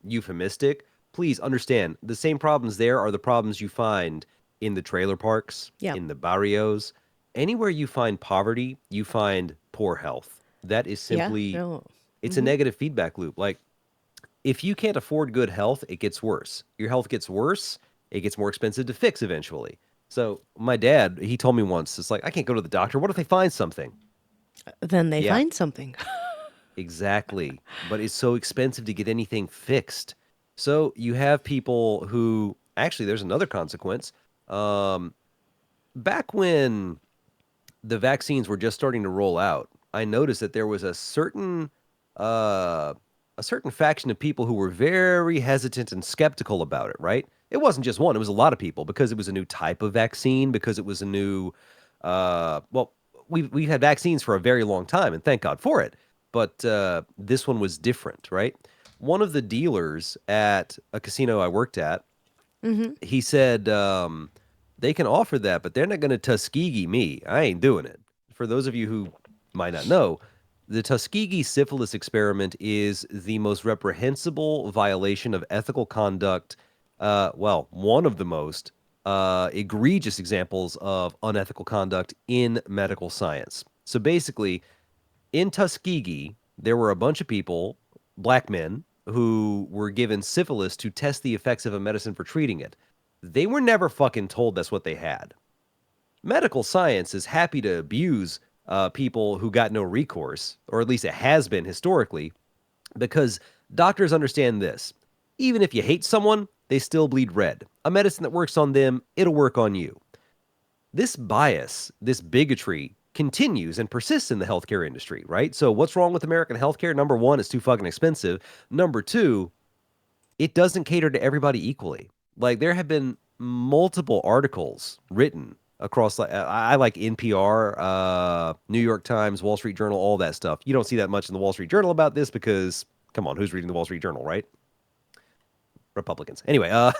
Speaker 1: euphemistic. Please understand, the same problems there are the problems you find in the trailer parks,
Speaker 2: Yeah.
Speaker 1: in the barrios, anywhere you find poverty, you find poor health. That is
Speaker 2: Yeah.
Speaker 1: simply
Speaker 2: No.
Speaker 1: it's a negative feedback loop. Like if you can't afford good health, it gets worse. Your health gets worse, it gets more expensive to fix eventually. So my dad, he told me once, it's like, I can't go to the doctor. What if they find something?
Speaker 2: Then they
Speaker 1: Yeah,
Speaker 2: find something.
Speaker 1: exactly. But it's so expensive to get anything fixed. So you have people who actually, there's another consequence. Um, Back when the vaccines were just starting to roll out, I noticed that there was uh, a certain faction of people who were very hesitant and skeptical about it. Right? It wasn't just one; it was a lot of people because it was a new type of vaccine, because it was a new. Well, we've had vaccines for a very long time, and thank God for it. But this one was different, right? One of the dealers at a casino I worked at, he said they can offer that, but they're not going to Tuskegee me. I ain't doing it. For those of you who might not know, the Tuskegee syphilis experiment is the most reprehensible violation of ethical conduct. Well, one of the most egregious examples of unethical conduct in medical science. So basically, in Tuskegee, there were a bunch of people, black men, who were given syphilis to test the effects of a medicine for treating it. They were never fucking told that's what they had. Medical science is happy to abuse people who got no recourse, or at least it has been historically, because doctors understand this. Even if you hate someone, they still bleed red. A medicine that works on them, it'll work on you. This bias, this bigotry continues and persists in the healthcare industry, right? So what's wrong with American healthcare? Number one, it's too fucking expensive. Number two, it doesn't cater to everybody equally. Like there have been multiple articles written across I like NPR, New York Times, Wall Street Journal, all that stuff. You don't see that much in the Wall Street Journal about this because come on, who's reading the Wall Street Journal, right? Republicans. Anyway, um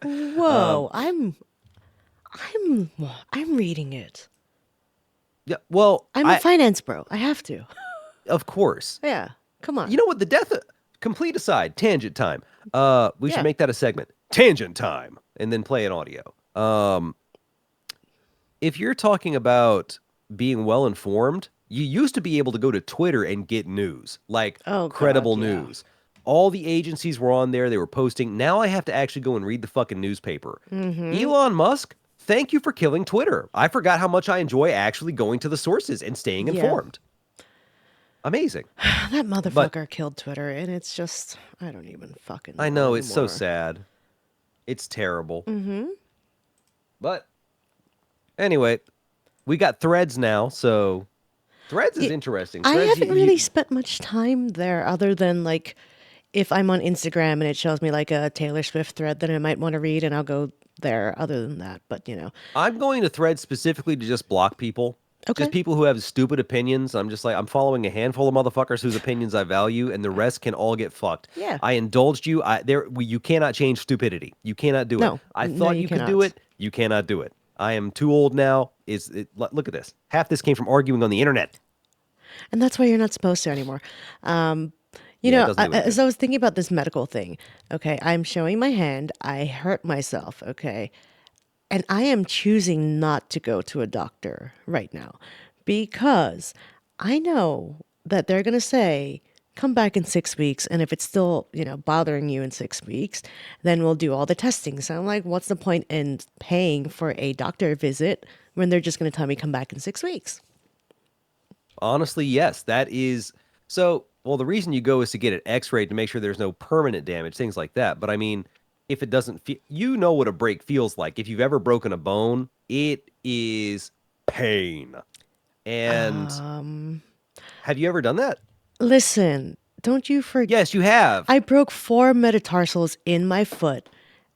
Speaker 2: Whoa, I'm I'm reading it.
Speaker 1: yeah, well,
Speaker 2: I'm a finance bro. I have to.
Speaker 1: of course.
Speaker 2: Yeah. Come on.
Speaker 1: You know what? The death. Complete aside, tangent time. We should
Speaker 2: Yeah.
Speaker 1: make that a segment. Tangent time, and then play an audio. If you're talking about being well informed, you used to be able to go to Twitter and get news, like
Speaker 2: Oh God,
Speaker 1: credible
Speaker 2: yeah.
Speaker 1: news. All the agencies were on there, they were posting. Now I have to actually go and read the fucking newspaper. Elon Musk, thank you for killing Twitter. I forgot how much I enjoy actually going to the sources and staying
Speaker 2: Yeah.
Speaker 1: informed. Amazing.
Speaker 2: That
Speaker 1: But
Speaker 2: motherfucker killed Twitter, and it's just I don't even fucking
Speaker 1: I
Speaker 2: know
Speaker 1: know it's so
Speaker 2: anymore.
Speaker 1: sad. It's terrible. But anyway, we got Threads now, so Threads is
Speaker 2: Yeah,
Speaker 1: interesting.
Speaker 2: I
Speaker 1: Threads,
Speaker 2: haven't really spent much time there other than like if I'm on Instagram and it shows me like a Taylor Swift thread that I might want to read and I'll go there other than that. But
Speaker 1: I'm going to Threads specifically to just block people. Just
Speaker 2: Okay.
Speaker 1: people who have stupid opinions. I'm just like, I'm following a handful of motherfuckers whose opinions I value, and the rest can all get fucked.
Speaker 2: Yeah.
Speaker 1: I indulged you. You cannot change stupidity. You cannot do it.
Speaker 2: No.
Speaker 1: I
Speaker 2: No,
Speaker 1: thought
Speaker 2: you
Speaker 1: you could do
Speaker 2: cannot.
Speaker 1: it. You cannot do it. I am too old now. Look at this. Half this came from arguing on the internet.
Speaker 2: And that's why you're not supposed to anymore.
Speaker 1: Yeah, it doesn't do
Speaker 2: As
Speaker 1: anything.
Speaker 2: I was thinking about this medical thing, okay, I'm showing my hand. I hurt myself, okay, and I am choosing not to go to a doctor right now because I know that they're going to say, come back in 6 weeks. And if it's still, bothering you in 6 weeks, then we'll do all the testing. So I'm like, what's the point in paying for a doctor visit when they're just going to tell me come back in 6 weeks?
Speaker 1: Honestly, yes. That is so. Well, the reason you go is to get an X-ray to make sure there's no permanent damage, things like that. But I mean, if it doesn't feel, you know what a break feels like. If you've ever broken a bone, it is pain. And have you ever done that?
Speaker 2: Listen, don't you forget.
Speaker 1: Yes, you have.
Speaker 2: I broke 4 metatarsals in my foot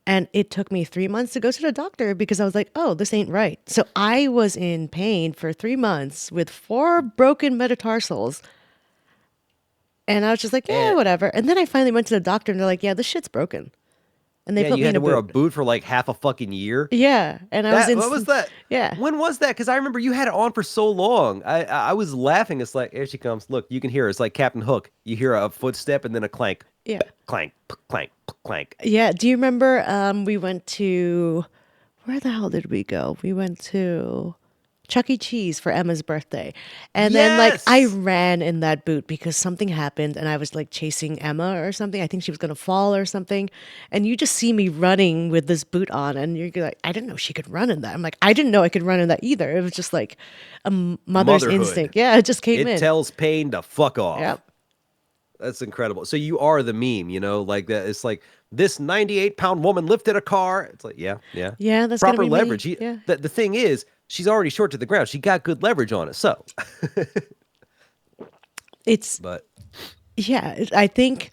Speaker 2: And it took me 3 months to go to the doctor because I was like, oh, this ain't right. So I was in pain for 3 months with 4 broken metatarsals. And I was just like, yeah,
Speaker 1: And
Speaker 2: whatever. And then I finally went to the doctor and they're like, yeah, this shit's broken. And they
Speaker 1: yeah,
Speaker 2: put
Speaker 1: you
Speaker 2: me
Speaker 1: had
Speaker 2: in
Speaker 1: to
Speaker 2: a
Speaker 1: wear a
Speaker 2: boot.
Speaker 1: boot for like half a fucking year.
Speaker 2: Yeah. And I was
Speaker 1: That
Speaker 2: in,
Speaker 1: what was that?
Speaker 2: yeah,
Speaker 1: When was that? Because I remember you had it on for so long. I was laughing. It's like here she comes. Look, you can hear her. It's like Captain Hook. You hear a footstep and then a clank,
Speaker 2: yeah.
Speaker 1: clank, clank, clank.
Speaker 2: Yeah. Do you remember we went to, where the hell did we go? We went to Chuck E. Cheese for Emma's birthday. And then like I
Speaker 1: Yes.
Speaker 2: ran in that boot because something happened and I was like chasing Emma or something. I think she was gonna fall or something. And you just see me running with this boot on and you're like, I didn't know she could run in that. I'm like, I didn't know I could run in that either. It was just like a mother's
Speaker 1: Motherhood.
Speaker 2: instinct. Yeah, it just came
Speaker 1: It
Speaker 2: in.
Speaker 1: tells pain to fuck
Speaker 2: Yep.
Speaker 1: off. That's incredible. So you are the meme, like that. It's like this 98-pound woman lifted a car. It's like, yeah, yeah.
Speaker 2: Yeah, that's gonna
Speaker 1: Proper
Speaker 2: be
Speaker 1: leverage.
Speaker 2: me. Yeah.
Speaker 1: The thing is, she's already short to the ground. She got good leverage on it. So,
Speaker 2: It's
Speaker 1: but
Speaker 2: yeah, I think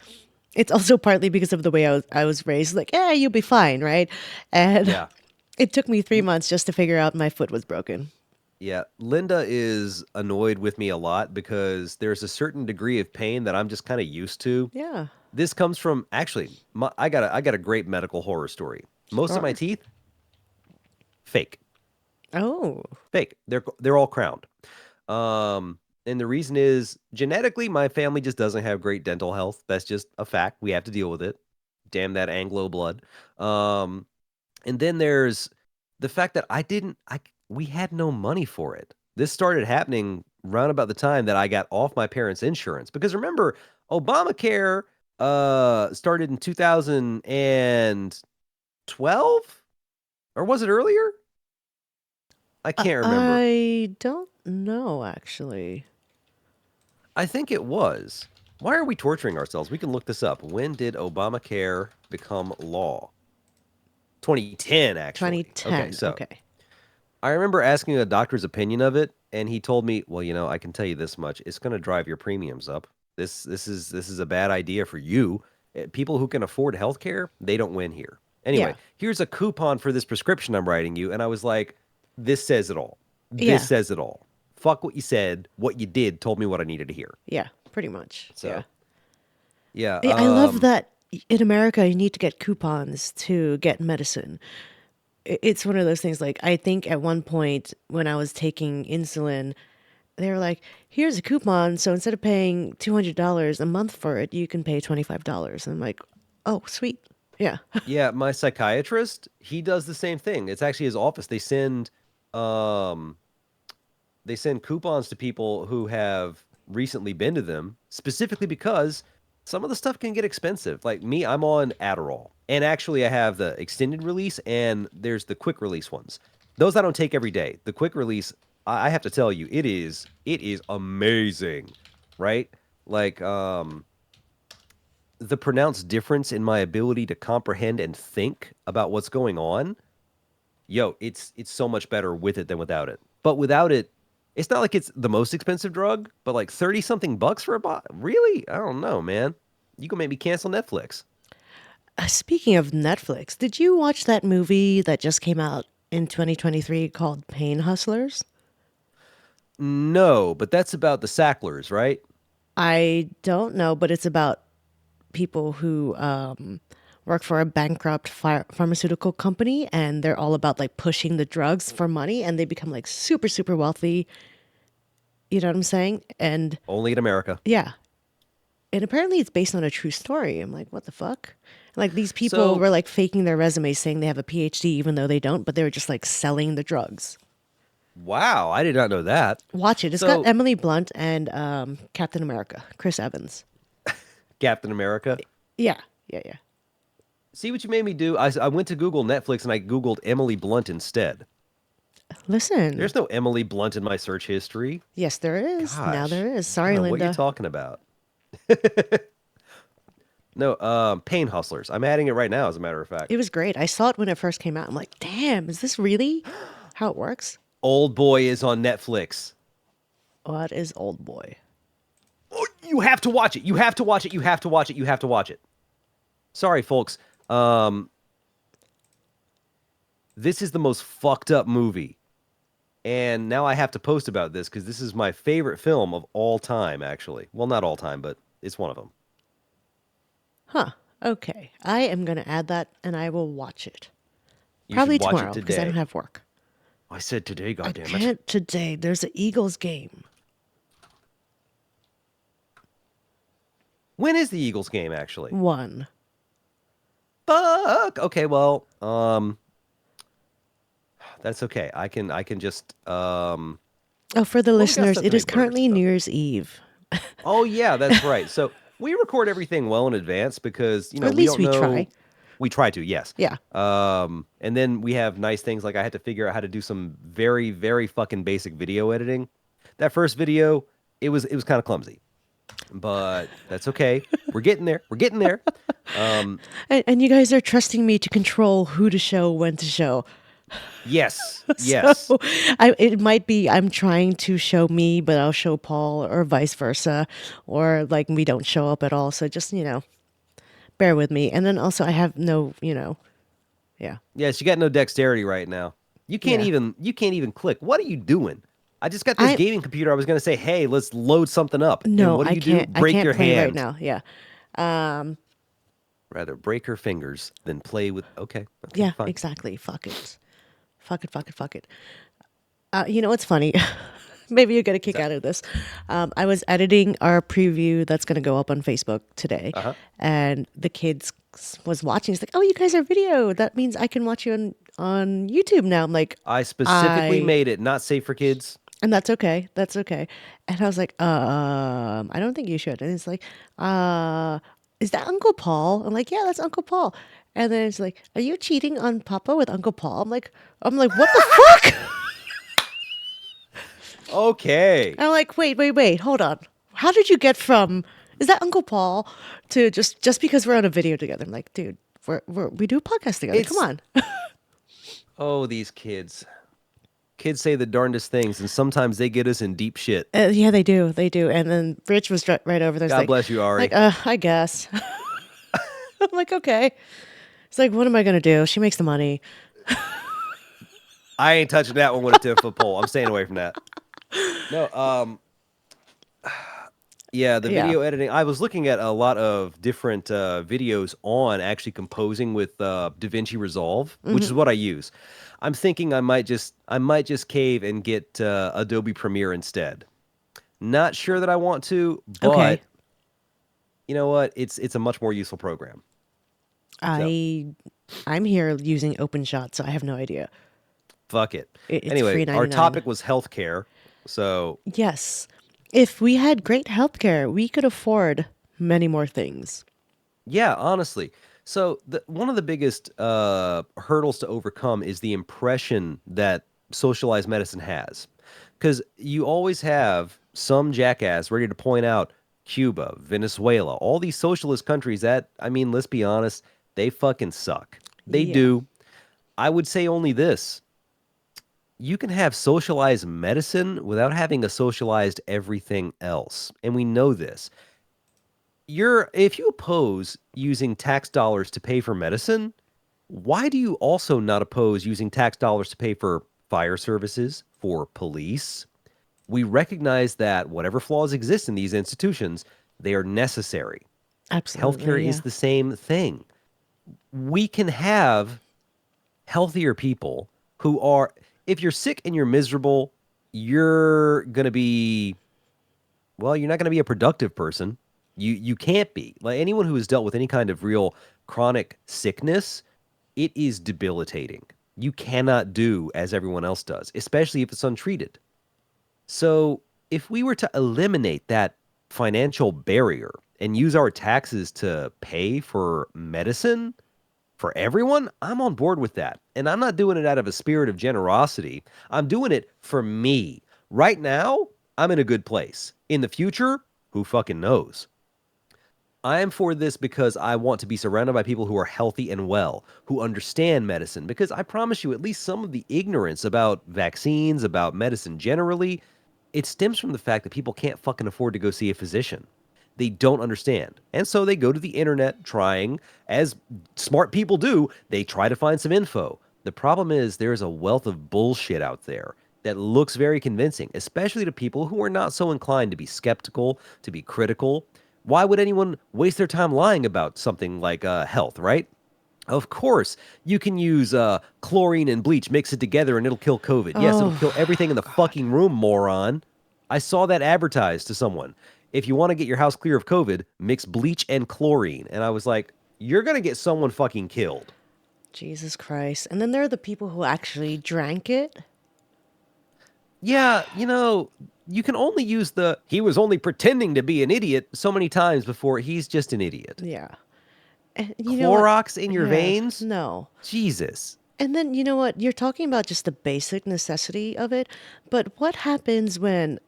Speaker 2: it's also partly because of the way I was raised. Like, yeah, you'll be fine, right? And
Speaker 1: yeah.
Speaker 2: it took me 3 months just to figure out my foot was broken.
Speaker 1: Yeah, Linda is annoyed with me a lot because there's a certain degree of pain that I'm just kind of used to.
Speaker 2: Yeah.
Speaker 1: This comes from actually, I got a great medical horror story. Most of my
Speaker 2: Sure.
Speaker 1: teeth, fake,
Speaker 2: Oh.
Speaker 1: fake. They're all crowned. And the reason is genetically, my family just doesn't have great dental health. That's just a fact. We have to deal with it. Damn that Anglo blood. Um, and then there's the fact that we had no money for it. This started happening round about the time that I got off my parents' insurance. Because remember, Obamacare started in 2012? Or was it earlier? I can't remember.
Speaker 2: I don't know actually.
Speaker 1: I think it was. Why are we torturing ourselves? We can look this up. When did Obamacare become law? 2010, actually. Okay,
Speaker 2: 2010.
Speaker 1: so
Speaker 2: Okay.
Speaker 1: I remember asking a doctor's opinion of it, and he told me, "Well, I can tell you this much: it's going to drive your premiums up. This is a bad idea for you. People who can afford healthcare, they don't win here.
Speaker 2: Yeah.
Speaker 1: Anyway, here's a coupon for this prescription I'm writing you." And I was like, "This says it all. This
Speaker 2: Yeah.
Speaker 1: says it all. Fuck what you said. What you did told me what I needed to hear."
Speaker 2: Yeah. Pretty much. Yeah.
Speaker 1: So yeah,
Speaker 2: I love that in America you need to get coupons to get medicine. It's one of those things like I think at one point when I was taking insulin, they were like, here's a coupon. So instead of paying $200 a month for it, you can pay $25. And I'm like, oh, sweet. Yeah.
Speaker 1: yeah, my psychiatrist, he does the same thing. It's actually his office. Um they send coupons to people who have recently been to them specifically because some of the stuff can get expensive. Like me, I'm on Adderall. And actually I have the extended release and there's the quick release ones. Those I don't take every day. The quick release, I have to tell you, it is amazing, right? Like the pronounced difference in my ability to comprehend and think about what's going on, it's so much better with it than without it. But without it, it's not like it's the most expensive drug, but like 30 something bucks for a bottle. Really? I don't know, man. You can make me cancel Netflix.
Speaker 2: Speaking of Netflix, did you watch that movie that just came out in 2023 called Pain Hustlers?
Speaker 1: No, but that's about the Sacklers, right?
Speaker 2: I don't know, but it's about people who work for a bankrupt pharmaceutical company and they're all about like pushing the drugs for money and they become like super, super wealthy. You know what I'm saying? And
Speaker 1: Only in America.
Speaker 2: yeah. And apparently it's based on a true story. I'm like, what the fuck? Like these people
Speaker 1: So,
Speaker 2: were like faking their resumes saying they have a PhD even though they don't, but they were just like selling the drugs.
Speaker 1: wow, I did not know that.
Speaker 2: Watch it. It's got
Speaker 1: So,
Speaker 2: Emily Blunt and Captain America, Chris Evans.
Speaker 1: Captain America.
Speaker 2: Yeah, yeah, yeah.
Speaker 1: See what you made me do? I went to Google Netflix and I Googled Emily Blunt instead.
Speaker 2: Listen,
Speaker 1: There's no Emily Blunt in my search history.
Speaker 2: yes, there is. Now
Speaker 1: Gosh,
Speaker 2: there is.
Speaker 1: I don't
Speaker 2: Sorry,
Speaker 1: know what you're
Speaker 2: Linda.
Speaker 1: talking about. No, Pain Hustlers. I'm adding it right now, as a matter of fact.
Speaker 2: It was great. I saw it when it first came out. I'm like, damn, is this really how it works?
Speaker 1: Old Boy is on Netflix.
Speaker 2: What is Old Boy?
Speaker 1: Oh, you have to watch it. You have to watch it. You have to watch it. You have to watch it. Sorry, folks. Um, This is the most fucked up movie. And now I have to post about this because this is my favorite film of all time, actually. Well, not all time, but it's one of them.
Speaker 2: Huh. Okay. I am going to add that and I will watch it.
Speaker 1: You
Speaker 2: Probably
Speaker 1: should watch it
Speaker 2: tomorrow because I don't
Speaker 1: today.
Speaker 2: have work.
Speaker 1: I said today,
Speaker 2: I
Speaker 1: goddammit.
Speaker 2: can't today. There's an Eagles game.
Speaker 1: When is the Eagles game, actually?
Speaker 2: One.
Speaker 1: Fuck. Okay, well, that's okay. I can just
Speaker 2: Oh, for the
Speaker 1: well, we got
Speaker 2: listeners,
Speaker 1: stuff to
Speaker 2: it is
Speaker 1: make burgers and
Speaker 2: currently
Speaker 1: stuff.
Speaker 2: New Year's Eve.
Speaker 1: Oh yeah, that's right. So we record everything well in advance because,
Speaker 2: Or at
Speaker 1: we
Speaker 2: least
Speaker 1: don't
Speaker 2: we
Speaker 1: know.
Speaker 2: try.
Speaker 1: We try to, yes.
Speaker 2: Yeah.
Speaker 1: And then we have nice things like I had to figure out how to do some very, very fucking basic video editing. That first video, it was kind of clumsy, but that's okay. We're getting there. We're getting there.
Speaker 2: And you guys are trusting me to control who to show, when to show.
Speaker 1: Yes,
Speaker 2: So
Speaker 1: yes.
Speaker 2: it might be I'm trying to show me, but I'll show Paul, or vice versa, or like we don't show up at all. So just bear with me. And then also I have no, yeah,
Speaker 1: Yes, you got no dexterity right now.
Speaker 2: yeah.
Speaker 1: You can't even click. What are you doing? I just got this
Speaker 2: I
Speaker 1: gaming computer. I was gonna say, hey, let's load something up. And
Speaker 2: no,
Speaker 1: what do
Speaker 2: I
Speaker 1: you do?
Speaker 2: can't. I
Speaker 1: Break
Speaker 2: can't
Speaker 1: your
Speaker 2: play right
Speaker 1: hand.
Speaker 2: now. Yeah,
Speaker 1: Rather break her fingers than play with. Okay, okay,
Speaker 2: yeah,
Speaker 1: fine.
Speaker 2: exactly. Fuck it. Fuck it. Fuck it. Fuck it. You know what's funny? Maybe you'll get a kick
Speaker 1: that?
Speaker 2: out of this. I was editing our preview that's going to go up on Facebook today,
Speaker 1: Uh huh.
Speaker 2: and the kids was watching. It's like, "Oh, you guys are video. That means I can watch you on YouTube now." I'm like,
Speaker 1: I specifically
Speaker 2: "I,"
Speaker 1: made it not safe for kids.
Speaker 2: and that's okay. That's okay. And I was like, I don't think you should." And it's like, is that Uncle Paul?" I'm like, "Yeah, that's Uncle Paul." And then it's like, "Are you cheating on Papa with Uncle Paul?" I'm like, "What the fuck?"
Speaker 1: Okay.
Speaker 2: I'm like, wait, hold on. How did you get from is that Uncle Paul to just because we're on a video together? I'm like, dude, we do a podcast together. Come
Speaker 1: It's
Speaker 2: on.
Speaker 1: oh these kids. Kids say the darndest things, and sometimes they get us in deep shit.
Speaker 2: Yeah, they do, they do. And then Rich was right over there. He's
Speaker 1: God bless you, Ari.
Speaker 2: I guess. I'm like, okay. It's like, what am I gonna do? She makes the money.
Speaker 1: I ain't touching that one with a 10-foot pole. I'm staying away from that. No, yeah, the
Speaker 2: Yeah.
Speaker 1: video editing. I was looking at a lot of different videos on actually composing with DaVinci Resolve, which is what I use. I'm thinking I might just cave and get Adobe Premiere instead. Not sure that I want to,
Speaker 2: Okay.
Speaker 1: but you know what? It's a much more useful program. So
Speaker 2: I'm here using OpenShot, so I have no idea.
Speaker 1: fuck it.
Speaker 2: It's
Speaker 1: Anyway,
Speaker 2: free
Speaker 1: our
Speaker 2: 99.
Speaker 1: topic was healthcare. So
Speaker 2: Yes. If we had great healthcare, we could afford many more things.
Speaker 1: yeah, honestly. So one of the biggest hurdles to overcome is the impression that socialized medicine has. Because you always have some jackass ready to point out Cuba, Venezuela, all these socialist countries that, I mean, let's be honest, they fucking suck. They
Speaker 2: Yeah.
Speaker 1: do. I would say only this. You can have socialized medicine without having a socialized everything else. And we know this. If you oppose using tax dollars to pay for medicine, why do you also not oppose using tax dollars to pay for fire services, for police? We recognize that whatever flaws exist in these institutions, they are necessary. Healthcare
Speaker 2: Absolutely.
Speaker 1: is
Speaker 2: Yeah.
Speaker 1: the same thing. We can have healthier people who are, if you're sick and you're miserable, you're going to be, well, you're not going to be a productive person. You can't be. Like anyone who has dealt with any kind of real chronic sickness, it is debilitating. You cannot do as everyone else does, especially if it's untreated. So, if we were to eliminate that financial barrier and use our taxes to pay for medicine for everyone, I'm on board with that. And I'm not doing it out of a spirit of generosity. I'm doing it for me. Right now, I'm in a good place. In the future, who fucking knows? I am for this because I want to be surrounded by people who are healthy and well, who understand medicine. Because I promise you, at least some of the ignorance about vaccines, about medicine generally, it stems from the fact that people can't fucking afford to go see a physician. They don't understand. And so they go to the internet trying, as smart people do, they try to find some info. The problem is there is a wealth of bullshit out there that looks very convincing, especially to people who are not so inclined to be skeptical, to be critical. Why would anyone waste their time lying about something like health, right? Of course, you can use chlorine and bleach, mix it together, and it'll kill COVID. Yes, it'll kill
Speaker 2: Oh,
Speaker 1: everything in the
Speaker 2: God.
Speaker 1: fucking room, moron. I saw that advertised to someone. If you want to get your house clear of COVID, mix bleach and chlorine. And I was like, you're going to get someone fucking killed.
Speaker 2: Jesus Christ. And then there are the people who actually drank it.
Speaker 1: Yeah, you can only use he was only pretending to be an idiot so many times before he's just an idiot.
Speaker 2: Yeah. And you know what?
Speaker 1: Clorox in your
Speaker 2: Yeah,
Speaker 1: veins?
Speaker 2: no.
Speaker 1: Jesus.
Speaker 2: And then you know what? You're talking about just the basic necessity of it, but what happens when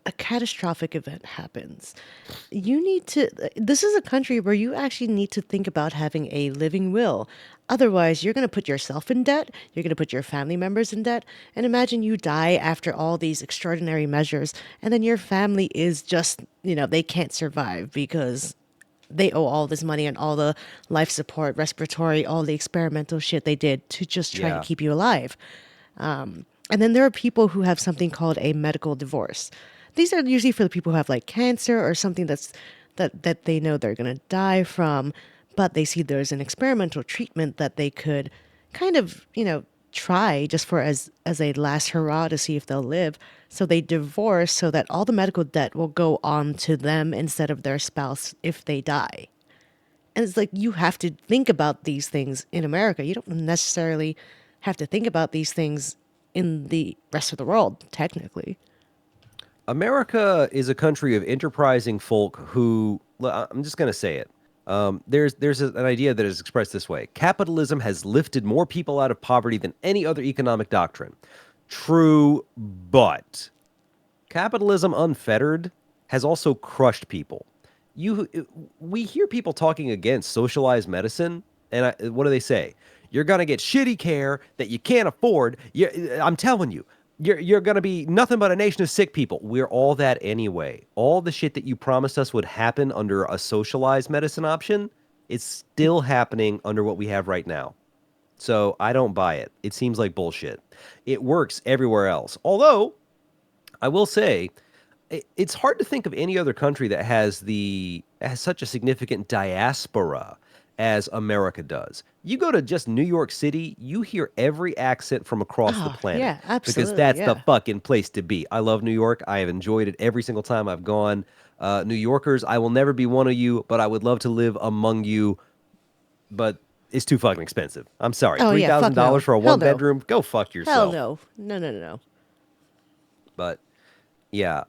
Speaker 2: a catastrophic event happens? You need to, this is a country where you actually need to think about having a living will. Otherwise, you're going to put yourself in debt, you're going to put your family members in debt, and imagine you die after all these extraordinary measures, and then your family is just, they can't survive because they owe all this money and all the life support, respiratory, all the experimental shit they did to just try to
Speaker 1: Yeah.
Speaker 2: keep you alive. And then there are people who have something called a medical divorce. These are usually for the people who have like cancer or something that they know they're going to die from, but they see there's an experimental treatment that they could kind of, try just for as a last hurrah to see if they'll live. So they divorce so that all the medical debt will go on to them instead of their spouse if they die. And it's like you have to think about these things in America. You don't necessarily have to think about these things in the rest of the world, technically.
Speaker 1: America is a country of enterprising folk who, I'm just going to say it. An idea that is expressed this way. Capitalism has lifted more people out of poverty than any other economic doctrine. True, but capitalism unfettered has also crushed people. You, we hear people talking against socialized medicine, and what do they say? You're gonna get shitty care that you can't afford. I'm telling you, you're gonna be nothing but a nation of sick people. We're all that anyway. All the shit that you promised us would happen under a socialized medicine option, it's still happening under what we have right now. So I don't buy it. It seems like bullshit. It works everywhere else. Although I will say it's hard to think of any other country that has such a significant diaspora as America does. You go to just New York City, you hear every accent from across the
Speaker 2: Oh,
Speaker 1: planet
Speaker 2: yeah,
Speaker 1: because
Speaker 2: absolutely.
Speaker 1: that's the
Speaker 2: Yeah.
Speaker 1: fucking place to be. I love New York. I have enjoyed it every single time I've gone. New Yorkers, I will never be one of you, but I would love to live among you, but it's too fucking expensive. I'm sorry.
Speaker 2: Oh, yeah, fuck
Speaker 1: $3,000
Speaker 2: no.
Speaker 1: for a
Speaker 2: Hell
Speaker 1: one
Speaker 2: no.
Speaker 1: bedroom? Go fuck
Speaker 2: Hell
Speaker 1: yourself.
Speaker 2: no. No, no, no, no.
Speaker 1: But yeah,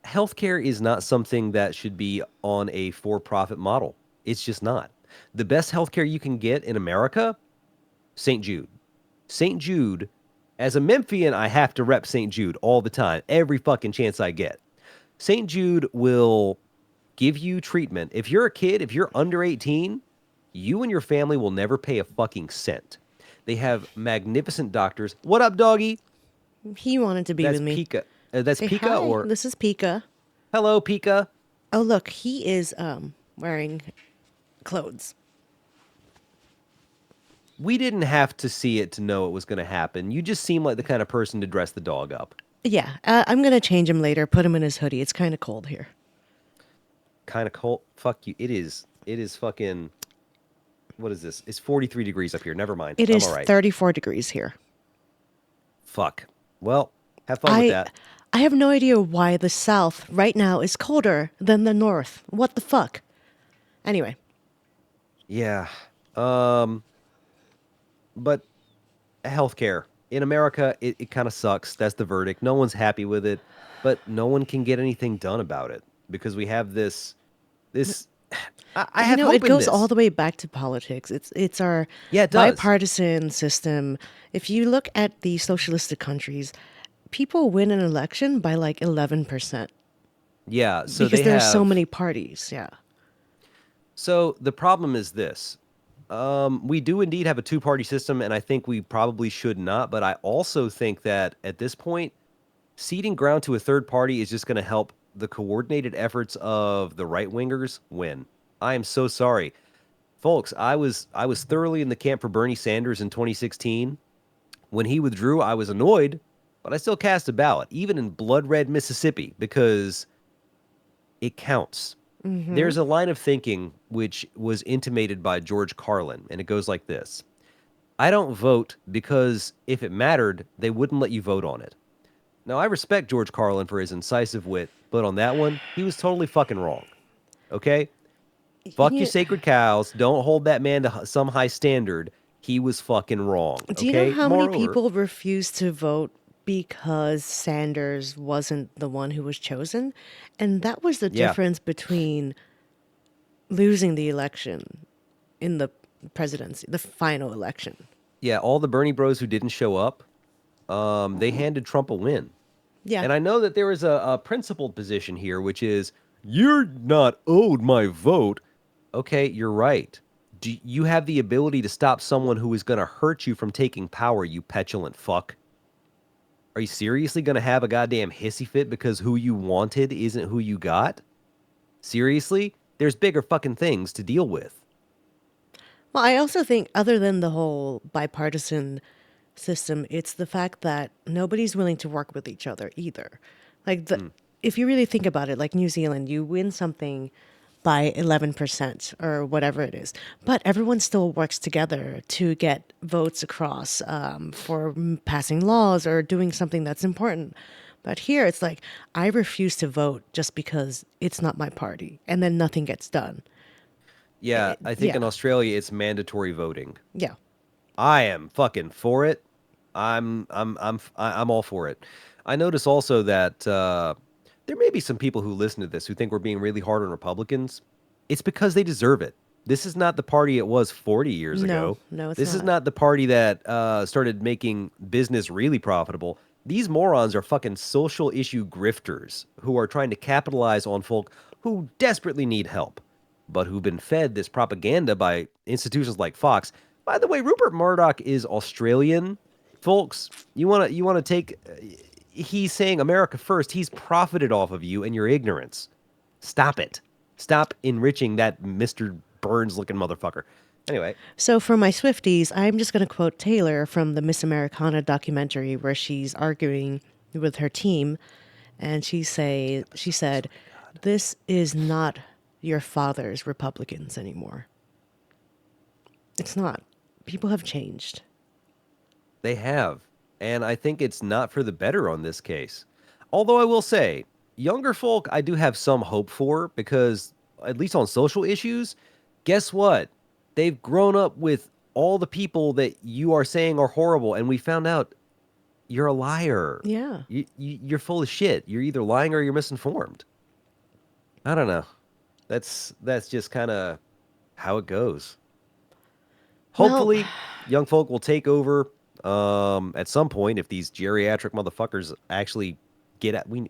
Speaker 1: healthcare is not something that should be on a for-profit model. It's just not. The best healthcare you can get in America, St. Jude. St. Jude, as a Memphian, I have to rep St. Jude all the time, every fucking chance I get. St. Jude will give you treatment. If you're a kid, if you're under 18, you and your family will never pay a fucking cent. They have magnificent doctors. What up, doggy?
Speaker 2: He wanted to be
Speaker 1: That's
Speaker 2: with me.
Speaker 1: Pika. That's
Speaker 2: Say
Speaker 1: Pika
Speaker 2: hi.
Speaker 1: or
Speaker 2: This is Pika.
Speaker 1: hello, Pika.
Speaker 2: Oh, look, he is wearing clothes.
Speaker 1: We didn't have to see it to know it was going to happen. You just seem like the kind of person to dress the dog up.
Speaker 2: Yeah, I'm gonna change him later. Put him in his hoodie. It's kind of cold here.
Speaker 1: Kind of cold. Fuck you. It is. It is fucking. What is this? It's 43 degrees up here. Never mind.
Speaker 2: It
Speaker 1: I'm
Speaker 2: is
Speaker 1: all right.
Speaker 2: 34 degrees here.
Speaker 1: Fuck. Well, have fun with
Speaker 2: I
Speaker 1: that.
Speaker 2: I have no idea why the South right now is colder than the North. What the fuck? Anyway,
Speaker 1: Yeah. Um. But healthcare in America, it kind of sucks. That's the verdict. No one's happy with it, but no one can get anything done about it because we have this. I have
Speaker 2: it
Speaker 1: hope in
Speaker 2: goes all
Speaker 1: this.
Speaker 2: the way back to politics. It's our
Speaker 1: Yeah, it does.
Speaker 2: bipartisan system. If you look at the socialistic countries, people win an election by like 11%
Speaker 1: Yeah. So
Speaker 2: because
Speaker 1: they
Speaker 2: there are so
Speaker 1: have.
Speaker 2: many parties. Yeah.
Speaker 1: So the problem is this. We do indeed have a two-party system, and I think we probably should not. But I also think that at this point, ceding ground to a third party is just going to help the coordinated efforts of the right wingers win. I am so sorry. Folks, I was thoroughly in the camp for Bernie Sanders in 2016. When he withdrew, I was annoyed, but I still cast a ballot, even in blood red Mississippi, because it counts.
Speaker 2: Mm-hmm.
Speaker 1: There's a line of thinking which was intimated by George Carlin, and it goes like this: I don't vote because if it mattered, they wouldn't let you vote on it. Now, I respect George Carlin for his incisive wit, but on that one, he was totally fucking wrong. Okay? Fuck your
Speaker 2: You,
Speaker 1: sacred cows. Don't hold that man to some high standard. He was fucking wrong.
Speaker 2: do you know
Speaker 1: Okay?
Speaker 2: how many
Speaker 1: Moreover,
Speaker 2: people refused to vote because Sanders wasn't the one who was chosen? And that was the
Speaker 1: yeah.
Speaker 2: difference between losing the election in the presidency, the final election.
Speaker 1: Yeah, all the Bernie bros who didn't show up, they handed Trump a win.
Speaker 2: Yeah.
Speaker 1: And I know that there is a principled position here, which is you're not owed my vote. Okay, you're right. Do you have the ability to stop someone who is going to hurt you from taking power, you petulant fuck? Are you seriously going to have a goddamn hissy fit because who you wanted isn't who you got? Seriously? There's bigger fucking things to deal with.
Speaker 2: Well, I also think, other than the whole bipartisan system, it's the fact that nobody's willing to work with each other either. Like,
Speaker 1: Hmm.
Speaker 2: if you really think about it, like New Zealand, you win something by 11% or whatever it is, but everyone still works together to get votes across for passing laws or doing something that's important. But here, it's like, I refuse to vote just because it's not my party, and then nothing gets done.
Speaker 1: Yeah, I think
Speaker 2: Yeah,
Speaker 1: in Australia it's mandatory voting.
Speaker 2: yeah.
Speaker 1: I am fucking for it. I'm all for it. I notice also that there may be some people who listen to this who think we're being really hard on Republicans. It's because they deserve it. This is not the party it was 40 years
Speaker 2: No,
Speaker 1: ago.
Speaker 2: no, it's
Speaker 1: This is
Speaker 2: not.
Speaker 1: not the party that started making business really profitable. These morons are fucking social issue grifters who are trying to capitalize on folk who desperately need help, but who've been fed this propaganda by institutions like Fox. By the way, Rupert Murdoch is Australian, folks. You want to take? He's saying America first. He's profited off of you and your ignorance. Stop it. Stop enriching that Mr. Burns looking motherfucker. Anyway,
Speaker 2: So for my Swifties, I'm just going to quote Taylor from the Miss Americana documentary where she's arguing with her team, and she said, "This is not your father's Republicans anymore. It's not. People have changed."
Speaker 1: they have, and I think it's not for the better on this case. Although I will say, younger folk, I do have some hope for because at least on social issues, guess what? They've grown up with all the people that you are saying are horrible, and we found out you're a liar.
Speaker 2: Yeah.
Speaker 1: You're full of shit. You're either lying or you're misinformed. I don't know. That's just kind of how it goes.
Speaker 2: Well,
Speaker 1: Hopefully, young folk will take over at some point if these geriatric motherfuckers actually get at we.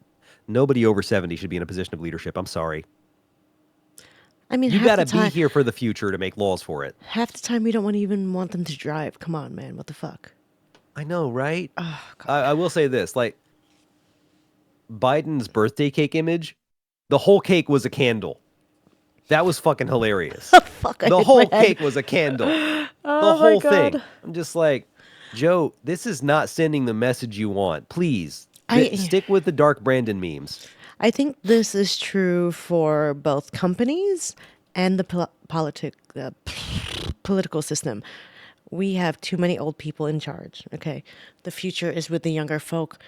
Speaker 1: Nobody over 70 should be in a position of leadership. I'm sorry.
Speaker 2: I mean,
Speaker 1: You got to be here for the future to make laws for it.
Speaker 2: half the time we don't even want them to drive. Come on, man. What the fuck?
Speaker 1: I know, right?
Speaker 2: Oh God.
Speaker 1: I will say this: like Biden's birthday cake image, the whole cake was a candle. That was fucking hilarious.
Speaker 2: Fuck! I
Speaker 1: The
Speaker 2: hit my
Speaker 1: whole
Speaker 2: head.
Speaker 1: cake was a candle. The
Speaker 2: Oh my
Speaker 1: whole thing.
Speaker 2: God.
Speaker 1: I'm just like, Joe, this is not sending the message you want. Please
Speaker 2: I
Speaker 1: stick with the Dark Brandon memes.
Speaker 2: I think this is true for both companies and the political system. We have too many old people in charge. Okay, the future is with the younger folk.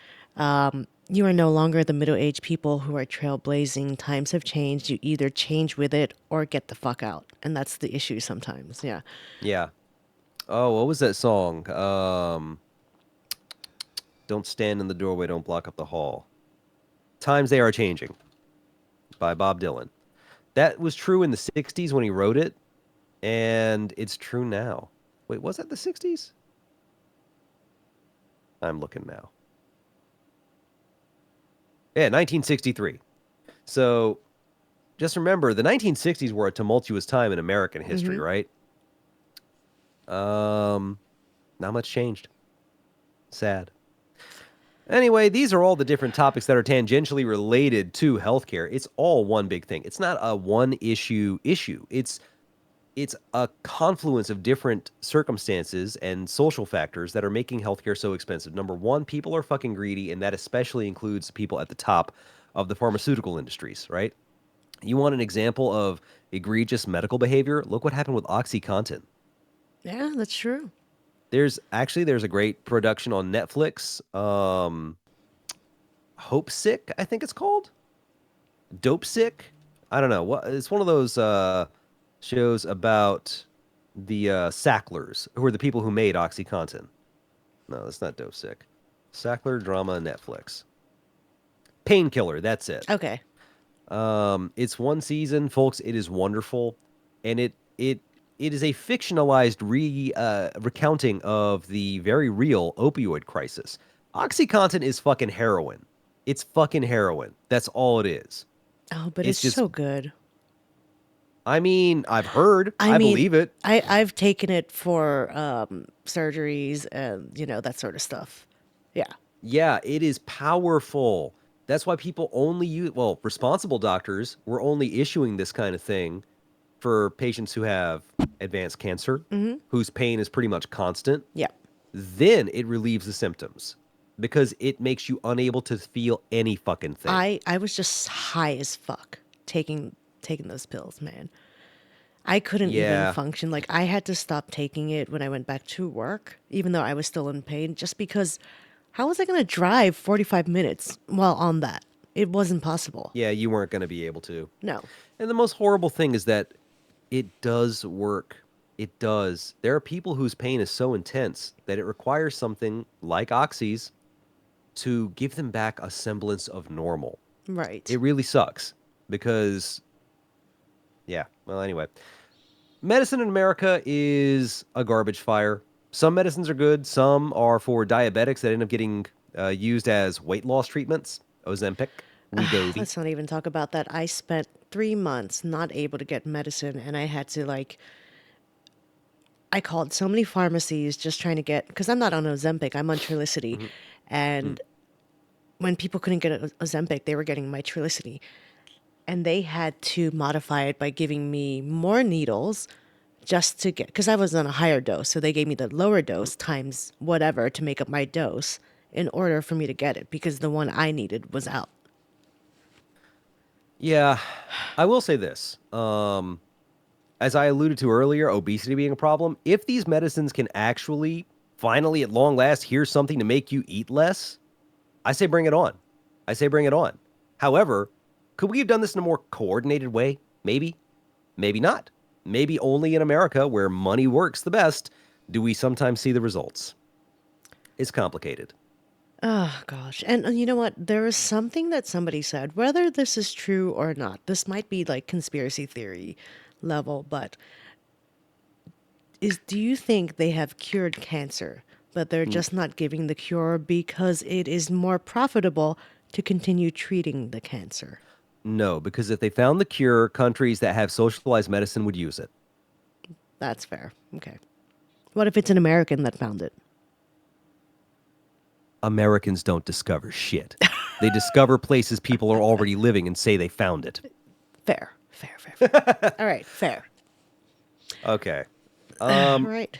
Speaker 2: You are no longer the middle-aged people who are trailblazing. Times have changed. You either change with it or get the fuck out, and that's the issue sometimes. Yeah.
Speaker 1: Yeah. Oh, what was that song? Don't stand in the doorway, don't block up the hall. Times They Are Changing by Bob Dylan. That was true in the 60s when he wrote it, and it's true now. Wait, was that the 60s? I'm looking now. Yeah, 1963. So just remember, the 1960s were a tumultuous time in American history, right? Not much changed. Sad. Anyway, these are all the different topics that are tangentially related to healthcare. It's all one big thing. It's not a one issue. it's a confluence of different circumstances and social factors that are making healthcare so expensive. Number one, people are fucking greedy, and that especially includes people at the top of the pharmaceutical industries, right? You want an example of egregious medical behavior? Look what happened with OxyContin.
Speaker 2: Yeah, that's true.
Speaker 1: There's a great production on Netflix. Hope Sick, I think it's called. Dope Sick. I don't know what. It's one of those shows about the Sacklers, who are the people who made OxyContin. No, that's not Dope Sick. Sackler drama Netflix. Painkiller. That's it.
Speaker 2: Okay.
Speaker 1: It's one season, folks. It is wonderful, and it is a fictionalized recounting of the very real opioid crisis. OxyContin is fucking heroin. It's fucking heroin. That's all it is.
Speaker 2: Oh, but
Speaker 1: It's
Speaker 2: it's
Speaker 1: just,
Speaker 2: so good.
Speaker 1: I mean, I've heard,
Speaker 2: I
Speaker 1: I
Speaker 2: mean,
Speaker 1: believe it.
Speaker 2: I've taken it for surgeries and that sort of stuff. Yeah.
Speaker 1: Yeah, it is powerful. That's why people only use, well, responsible doctors were only issuing this kind of thing for patients who have advanced cancer, whose pain is pretty much constant.
Speaker 2: Yeah.
Speaker 1: Then it relieves the symptoms because it makes you unable to feel any fucking thing.
Speaker 2: I was just high as fuck taking those pills, man. I couldn't even
Speaker 1: Yeah.
Speaker 2: function. Like I had to stop taking it when I went back to work, even though I was still in pain, just because how was I going to drive 45 minutes while on that? It wasn't possible.
Speaker 1: Yeah, you weren't going to be able to.
Speaker 2: No.
Speaker 1: And the most horrible thing is that it does work. It does. There are people whose pain is so intense that it requires something like oxys to give them back a semblance of normal.
Speaker 2: Right.
Speaker 1: It really sucks because, yeah, well, anyway. Medicine in America is a garbage fire. Some medicines are good, some are for diabetics that end up getting used as weight loss treatments. Ozempic, Wegovy.
Speaker 2: Let's not even talk about that. I spent 3 months not able to get medicine, and I had to I called so many pharmacies just trying to get, because I'm not on Ozempic, I'm on Trulicity. And when people couldn't get Ozempic, they were getting my Trulicity. And they had to modify it by giving me more needles just to get, because I was on a higher dose. So they gave me the lower dose times whatever to make up my dose in order for me to get it, because the one I needed was out.
Speaker 1: Yeah, I will say this. As I alluded to earlier, obesity being a problem, if these medicines can actually, finally, at long last, here's something to make you eat less, I say bring it on. I say bring it on. However, could we have done this in a more coordinated way? Maybe. Maybe not. Maybe only in America, where money works the best, do we sometimes see the results. It's complicated.
Speaker 2: Oh, gosh. And you know what? There is something that somebody said, whether this is true or not. This might be like conspiracy theory level, but do you think they have cured cancer, but they're just not giving the cure because it is more profitable to continue treating the cancer?
Speaker 1: No, because if they found the cure, countries that have socialized medicine would use it.
Speaker 2: That's fair. Okay. What if it's an American that found it?
Speaker 1: Americans don't discover shit. They discover places people are already living and say they found it.
Speaker 2: Fair. Fair, fair, fair. All right, fair.
Speaker 1: Okay.
Speaker 2: All right.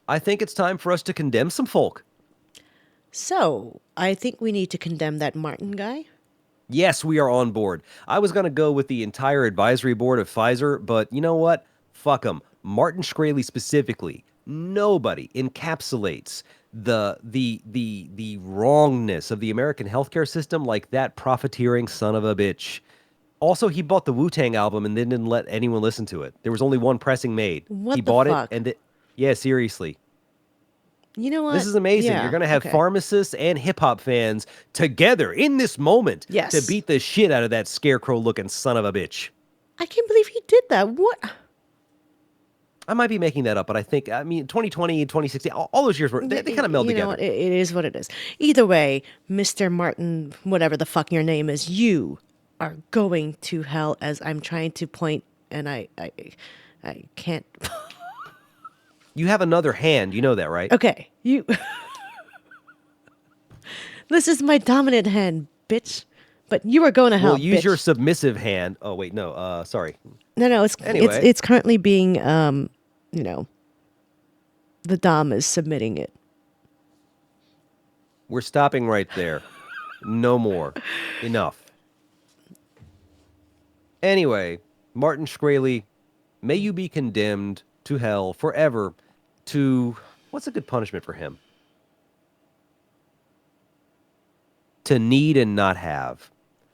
Speaker 1: I think it's time for us to condemn some folk.
Speaker 2: So, I think we need to condemn that Martin guy.
Speaker 1: Yes, we are on board. I was going to go with the entire advisory board of Pfizer, but you know what? Fuck them. Martin Shkreli specifically. Nobody encapsulates the wrongness of the American healthcare system like that profiteering son of a bitch. Also, he bought the Wu-Tang album and then didn't let anyone listen to it. There was only one pressing made.
Speaker 2: What
Speaker 1: He
Speaker 2: the
Speaker 1: bought
Speaker 2: fuck?
Speaker 1: it and yeah, seriously.
Speaker 2: You know what?
Speaker 1: This is amazing.
Speaker 2: Yeah,
Speaker 1: You're going to have
Speaker 2: okay.
Speaker 1: pharmacists and hip hop fans together in this moment
Speaker 2: Yes.
Speaker 1: to beat the shit out of that scarecrow looking son of a bitch.
Speaker 2: I can't believe he did that. What?
Speaker 1: I might be making that up, but I mean, 2020, 2016, all those years were, they kind of meld
Speaker 2: You know
Speaker 1: together.
Speaker 2: what? It is what it is. Either way, Mr. Martin, whatever the fuck your name is, you are going to hell, as I'm trying to point, and I can't.
Speaker 1: You have another hand. You know that, right?
Speaker 2: Okay, you. This is my dominant hand, bitch. But you are going to hell,
Speaker 1: Well, use your
Speaker 2: bitch.
Speaker 1: submissive hand. Oh wait, no. Sorry.
Speaker 2: No, it's
Speaker 1: Anyway.
Speaker 2: it's currently being you know, the Dom is submitting it.
Speaker 1: We're stopping right there. No more. Enough. Anyway, Martin Shkreli, may you be condemned to hell forever to what's a good punishment for him? To need and not have.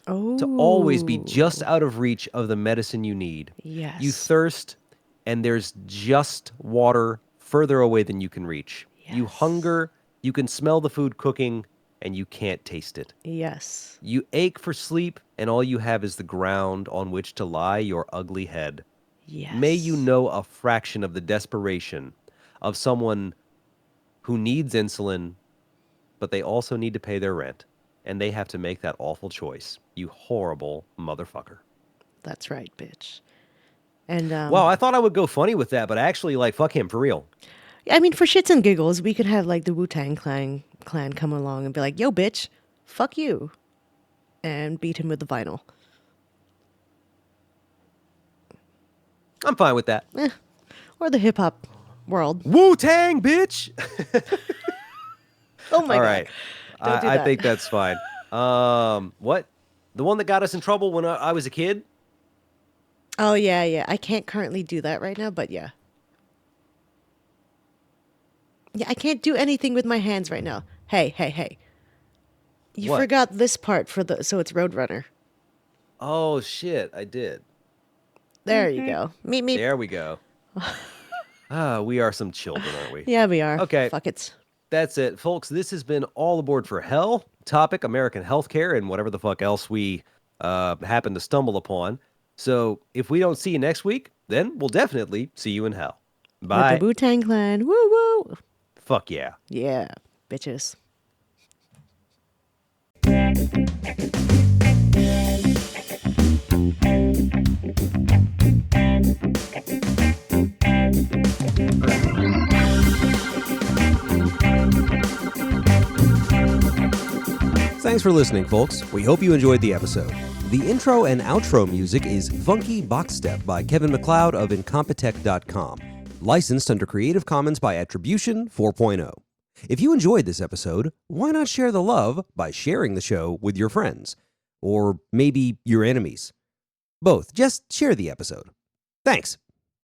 Speaker 1: To always be just
Speaker 2: Oh,
Speaker 1: out of reach of the medicine you need. You
Speaker 2: yes.
Speaker 1: thirst and there's just water further away than you can reach. You
Speaker 2: Yes.
Speaker 1: hunger, you can smell the food cooking and you can't taste it.
Speaker 2: Yes.
Speaker 1: You ache for sleep, and all you have is the ground on which to lie your ugly head.
Speaker 2: Yes.
Speaker 1: May you know a fraction of the desperation of someone who needs insulin, but they also need to pay their rent, and they have to make that awful choice. You horrible motherfucker.
Speaker 2: That's right, bitch. And
Speaker 1: Wow, I thought I would go funny with that, but actually, like, fuck him, for real.
Speaker 2: I mean, for shits and giggles, we could have like the Wu-Tang clan come along and be like, "Yo, bitch, fuck you," and beat him with the vinyl.
Speaker 1: I'm fine with that.
Speaker 2: Or the hip hop world.
Speaker 1: Wu-Tang, bitch!
Speaker 2: Oh my
Speaker 1: All
Speaker 2: god.
Speaker 1: right.
Speaker 2: Don't do
Speaker 1: I
Speaker 2: that.
Speaker 1: think that's fine. What? The one that got us in trouble when I was a kid?
Speaker 2: Oh yeah. I can't currently do that right now, but yeah. Yeah, I can't do anything with my hands right now. Hey. You
Speaker 1: What?
Speaker 2: forgot this part for the so it's Roadrunner.
Speaker 1: Oh, shit, I did.
Speaker 2: There you go. Meep meep.
Speaker 1: There we go. We are some children, aren't we?
Speaker 2: Yeah, we are.
Speaker 1: Okay,
Speaker 2: Fuck it.
Speaker 1: that's it, folks. This has been All Aboard for Hell, topic American healthcare, and whatever the fuck else we happen to stumble upon. So if we don't see you next week, then we'll definitely see you in hell.
Speaker 2: With
Speaker 1: Bye.
Speaker 2: the Wu-Tang clan. Woo woo.
Speaker 1: Fuck yeah.
Speaker 2: Yeah, bitches.
Speaker 3: Thanks for listening, folks. We hope you enjoyed the episode. The intro and outro music is Funky Box Step by Kevin MacLeod of Incompetech.com, licensed under Creative Commons by Attribution 4.0. If you enjoyed this episode, why not share the love by sharing the show with your friends? Or maybe your enemies? Both. Just share the episode. Thanks.